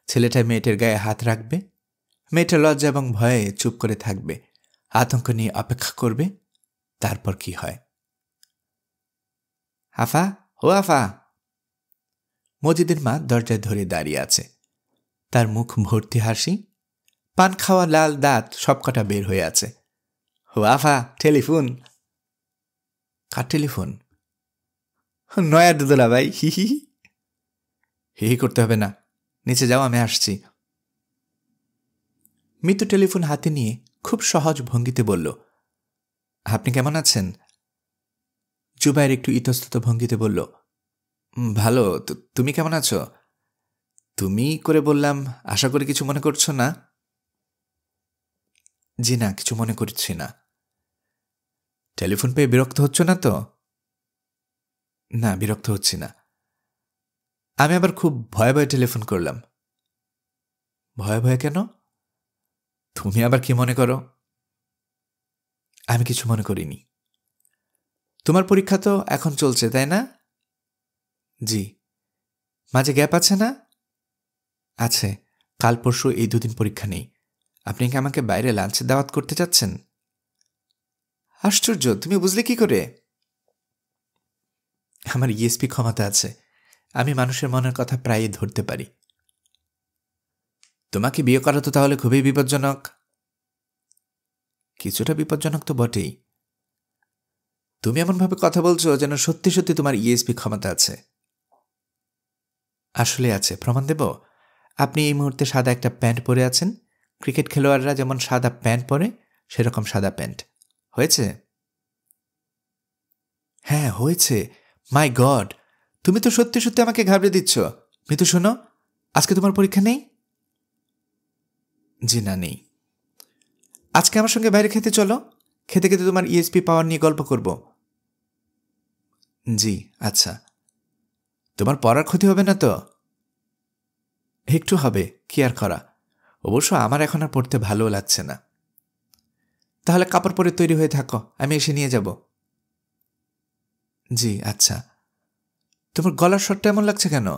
ছেলেটা মেয়েটার গায়ে হাত রাখবে। মেয়েটা লজ্জা এবং ভয়ে চুপ করে থাকবে, আতঙ্ক নিয়ে অপেক্ষা করবে তারপর কি হয়। আফা, ও আফা। মজিদের মা দরজায় ধরে দাঁড়িয়ে আছে। তার মুখ ভর্তি হাসি, পান খাওয়া লাল দাঁত সবকটা বের হয়ে আছে। ও আফা, টেলিফোন। কার টেলিফোন? নয়া দুদলা ভাই। হি হি হি করতে হবে না, নিচে যাও, আমি আসছি। মিতু টেলিফোন হাতে নিয়ে খুব সহজ ভঙ্গিতে বলল, আপনি কেমন আছেন? জুবাইর একটু ইতস্তত ভঙ্গিতে বলল, ভালো, তুমি কেমন আছো? তুমি করে বললাম, আশা করি কিছু মনে করছো না? জি না, কিছু মনে করছি না। টেলিফোন পেয়ে বিরক্ত হচ্ছ না তো? না, বিরক্ত হচ্ছি না। আমি আবার খুব ভয়ে ভয়ে টেলিফোন করলাম। ভয়ে ভয়ে কেন? তুমি আবার কি মনে করো? আমি কিছু মনে করিনি। তোমার পরীক্ষা তো এখন চলছে, তাই না? জি। মাঝে গ্যাপ আছে না? আছে, কাল পরশু এই দুদিন পরীক্ষা নেই। আপনি কি আমাকে বাইরে লাঞ্চে দাওয়াত করতে চাচ্ছেন? আশ্চর্য, তুমি বুঝলে কি করে? আমার ইএসপি ক্ষমতা আছে, আমি মানুষের মনের কথা প্রায়ই ধরতে পারি। তোমাকে বিয়ে করা তো তাহলে খুবই বিপজ্জনক। কিছুটা বিপজ্জনক তো বটেই। তুমি এমনভাবে কথা বলছো যেন সত্যি সত্যি তোমার ইএসপি ক্ষমতা আছে। আসলে আছে, প্রমাণ দেব? আপনি এই মুহূর্তে সাদা একটা প্যান্ট পরে আছেন। ক্রিকেট খেলোয়াড়রা যেমন সাদা প্যান্ট পরে, সেরকম সাদা প্যান্ট। হয়েছে? হ্যাঁ, হয়েছে। মাই গড, তুমি তো সত্যি সত্যি আমাকে ঘাবড়ে দিচ্ছ। মিতু শোনো, আজকে তোমার পরীক্ষা নেই? জি না, নেই। আজকে আমার সঙ্গে বাইরে খেতে চলো, খেতে খেতে তোমার ইএসপি পাওয়ার নিয়ে গল্প করব। জি, আচ্ছা। তোমার পড়ার ক্ষতি হবে না তো? একটু হবে, কি আর করা। অবশ্য আমার এখন আর পড়তে ভালো লাগছে না। তাহলে কাপড় পরে তৈরি হয়ে থাকো, আমি এসে নিয়ে যাব। জি, আচ্ছা। তোমার গলার স্বরটা এমন লাগছে কেন?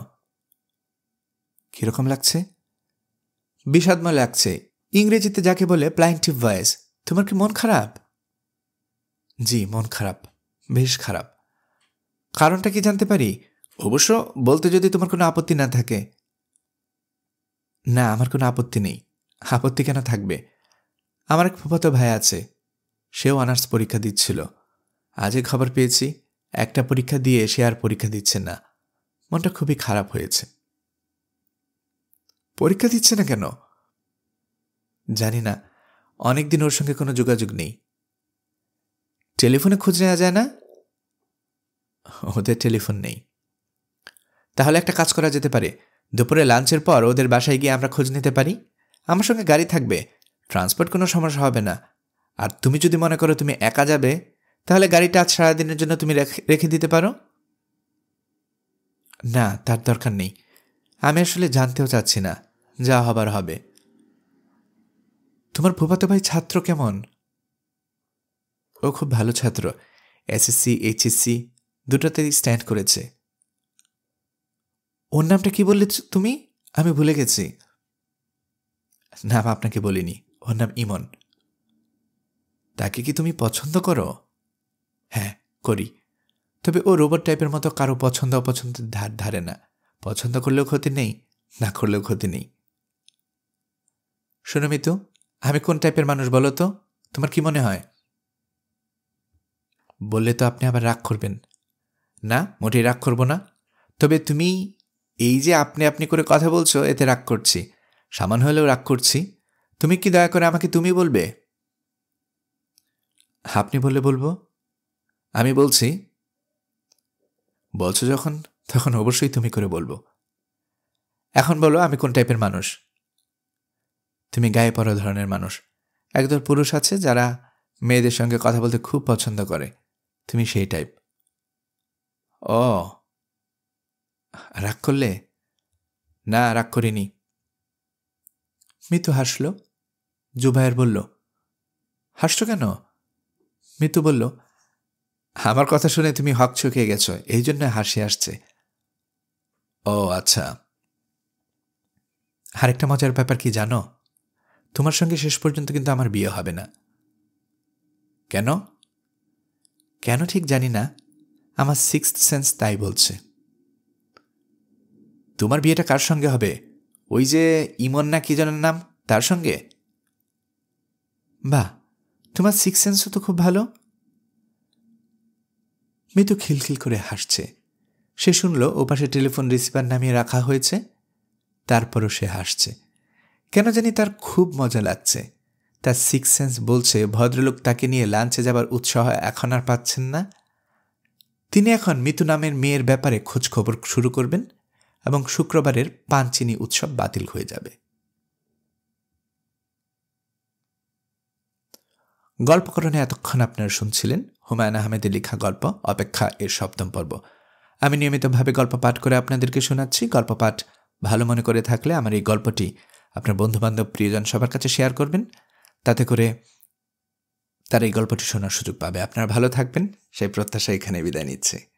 কিরকম লাগছে? বিষাদময় লাগছে। ইংরেজিতে যাকে বলে প্লাইন্টিভ ভয়েস। তোমার কি মন খারাপ? জি, মন খারাপ, বেশ খারাপ। কারণটা কি জানতে পারি? অবশ্য বলতে যদি তোমার কোনো আপত্তি না থাকে। না, আমার কোনো আপত্তি নেই। আপত্তি কেন থাকবে? আমার এক ফুফাতো ভাই আছে, সেও অনার্স পরীক্ষা দিচ্ছিল। আজই খবর পেয়েছি একটা পরীক্ষা দিয়ে সে আর পরীক্ষা দিচ্ছে না। মনটা খুবই খারাপ হয়েছে। পরীক্ষা দিচ্ছে না কেন? জানি না, অনেকদিন ওর সঙ্গে কোনো যোগাযোগ নেই। টেলিফোনে খোঁজ নেওয়া যায় না? ওদের টেলিফোন নেই। তাহলে একটা কাজ করা যেতে পারে, দুপুরে লাঞ্চের পর ওদের বাসায় গিয়ে আমরা খোঁজ নিতে পারি। আমার সঙ্গে গাড়ি থাকবে, ট্রান্সপোর্ট কোনো সমস্যা হবে না। আর তুমি যদি মনে করো তুমি একা যাবে, তাহলে গাড়িটা আজ সারাদিনের জন্য তুমি রেখে দিতে পারো। না, তার দরকার নেই। আমি আসলে জানতেও চাচ্ছি না, যা হবার হবে। তোমার ফুফাতো ভাই ছাত্র কেমন? ও খুব ভালো ছাত্র, এসএসসি, এইচএসসি দুটোতেই স্ট্যান্ড করেছে। ওর নামটা কি বললে তুমি? আমি ভুলে গেছি। নাম আপনাকে বলিনি, ওর নাম ইমন। তাকে কি তুমি পছন্দ করো? হ্যাঁ, করি। তবে ও রোবট টাইপের মতো কারো পছন্দ অপছন্দের ধার ধারে না। পছন্দ করলেও ক্ষতি নেই, না করলেও ক্ষতি নেই। শোনো মিতু, আমি কোন টাইপের মানুষ বলো তো? তোমার কি মনে হয়? বললে তো আপনি আবার রাগ করবেন। না, মোটেই রাগ করব না। তবে তুমি এই যে আপনি আপনি করে কথা বলছো, এতে রাগ করছি। সামান্য হলেও রাগ করছি। তুমি কি দয়া করে আমাকে তুমি বলবে? আপনি বললে বলবো। আমি বলছি। বলছো যখন, তখন অবশ্যই তুমি করে বলবো। এখন বলো আমি কোন টাইপের মানুষ? তুমি গায়ে পড়া ধরনের মানুষ। একদল পুরুষ আছে যারা মেয়েদের সঙ্গে কথা বলতে খুব পছন্দ করে। তুমি সেই টাইপ। ও, রাগ করলে? না, রাগ করিনি। মিতু হাসল। জুবায়ের বলল, হাসছো কেন? মিতু বলল, আমার কথা শুনে তুমি হকচকিয়ে গেছ, এই জন্য হাসি আসছে। ও আচ্ছা। আরেকটা মজার ব্যাপার কি জানো? তোমার সঙ্গে শেষ পর্যন্ত কিন্তু আমার বিয়ে হবে না। কেন? কেন ঠিক জানি না, আমার সিক্সথ সেন্স তাই বলছে। তোমার বিয়েটা কার সঙ্গে হবে? ওই যে ইমন না কি জানার নাম, তার সঙ্গে? বাহ, তোমার সিক্স সেন্সও তো খুব ভালো। মিতু খিলখিল করে হাসছে। সে শুনল ওপাশে টেলিফোন রিসিভার নামিয়ে রাখা হয়েছে। তারপরও সে হাসছে। কেন জানি তার খুব মজা লাগছে। তার সিক্স সেন্স বলছে ভদ্রলোক তাকে নিয়ে লাঞ্চে যাবার উৎসাহ এখন আর পাচ্ছেন না। তিনি এখন মিতু নামের মেয়ের ব্যাপারে খোঁজ খবর শুরু করবেন এবং শুক্রবারের পানচিনি উৎসব বাতিল হয়ে যাবে। গল্পকরণে এতক্ষণ আপনারা শুনছিলেন হুমায়ুন আহমেদের লেখা গল্প অপেক্ষা এর ৭ম পর্ব। আমি নিয়মিতভাবে গল্প পাঠ করে আপনাদেরকে শোনাচ্ছি। গল্প পাঠ ভালো মনে করে থাকলে আমার এই গল্পটি আপনার বন্ধুবান্ধব প্রিয়জন সবার কাছে শেয়ার করবেন। তাতে করে তারা এই গল্পটি শোনার সুযোগ পাবে। আপনারা ভালো থাকবেন সেই প্রত্যাশা এখানে বিদায় নিচ্ছে।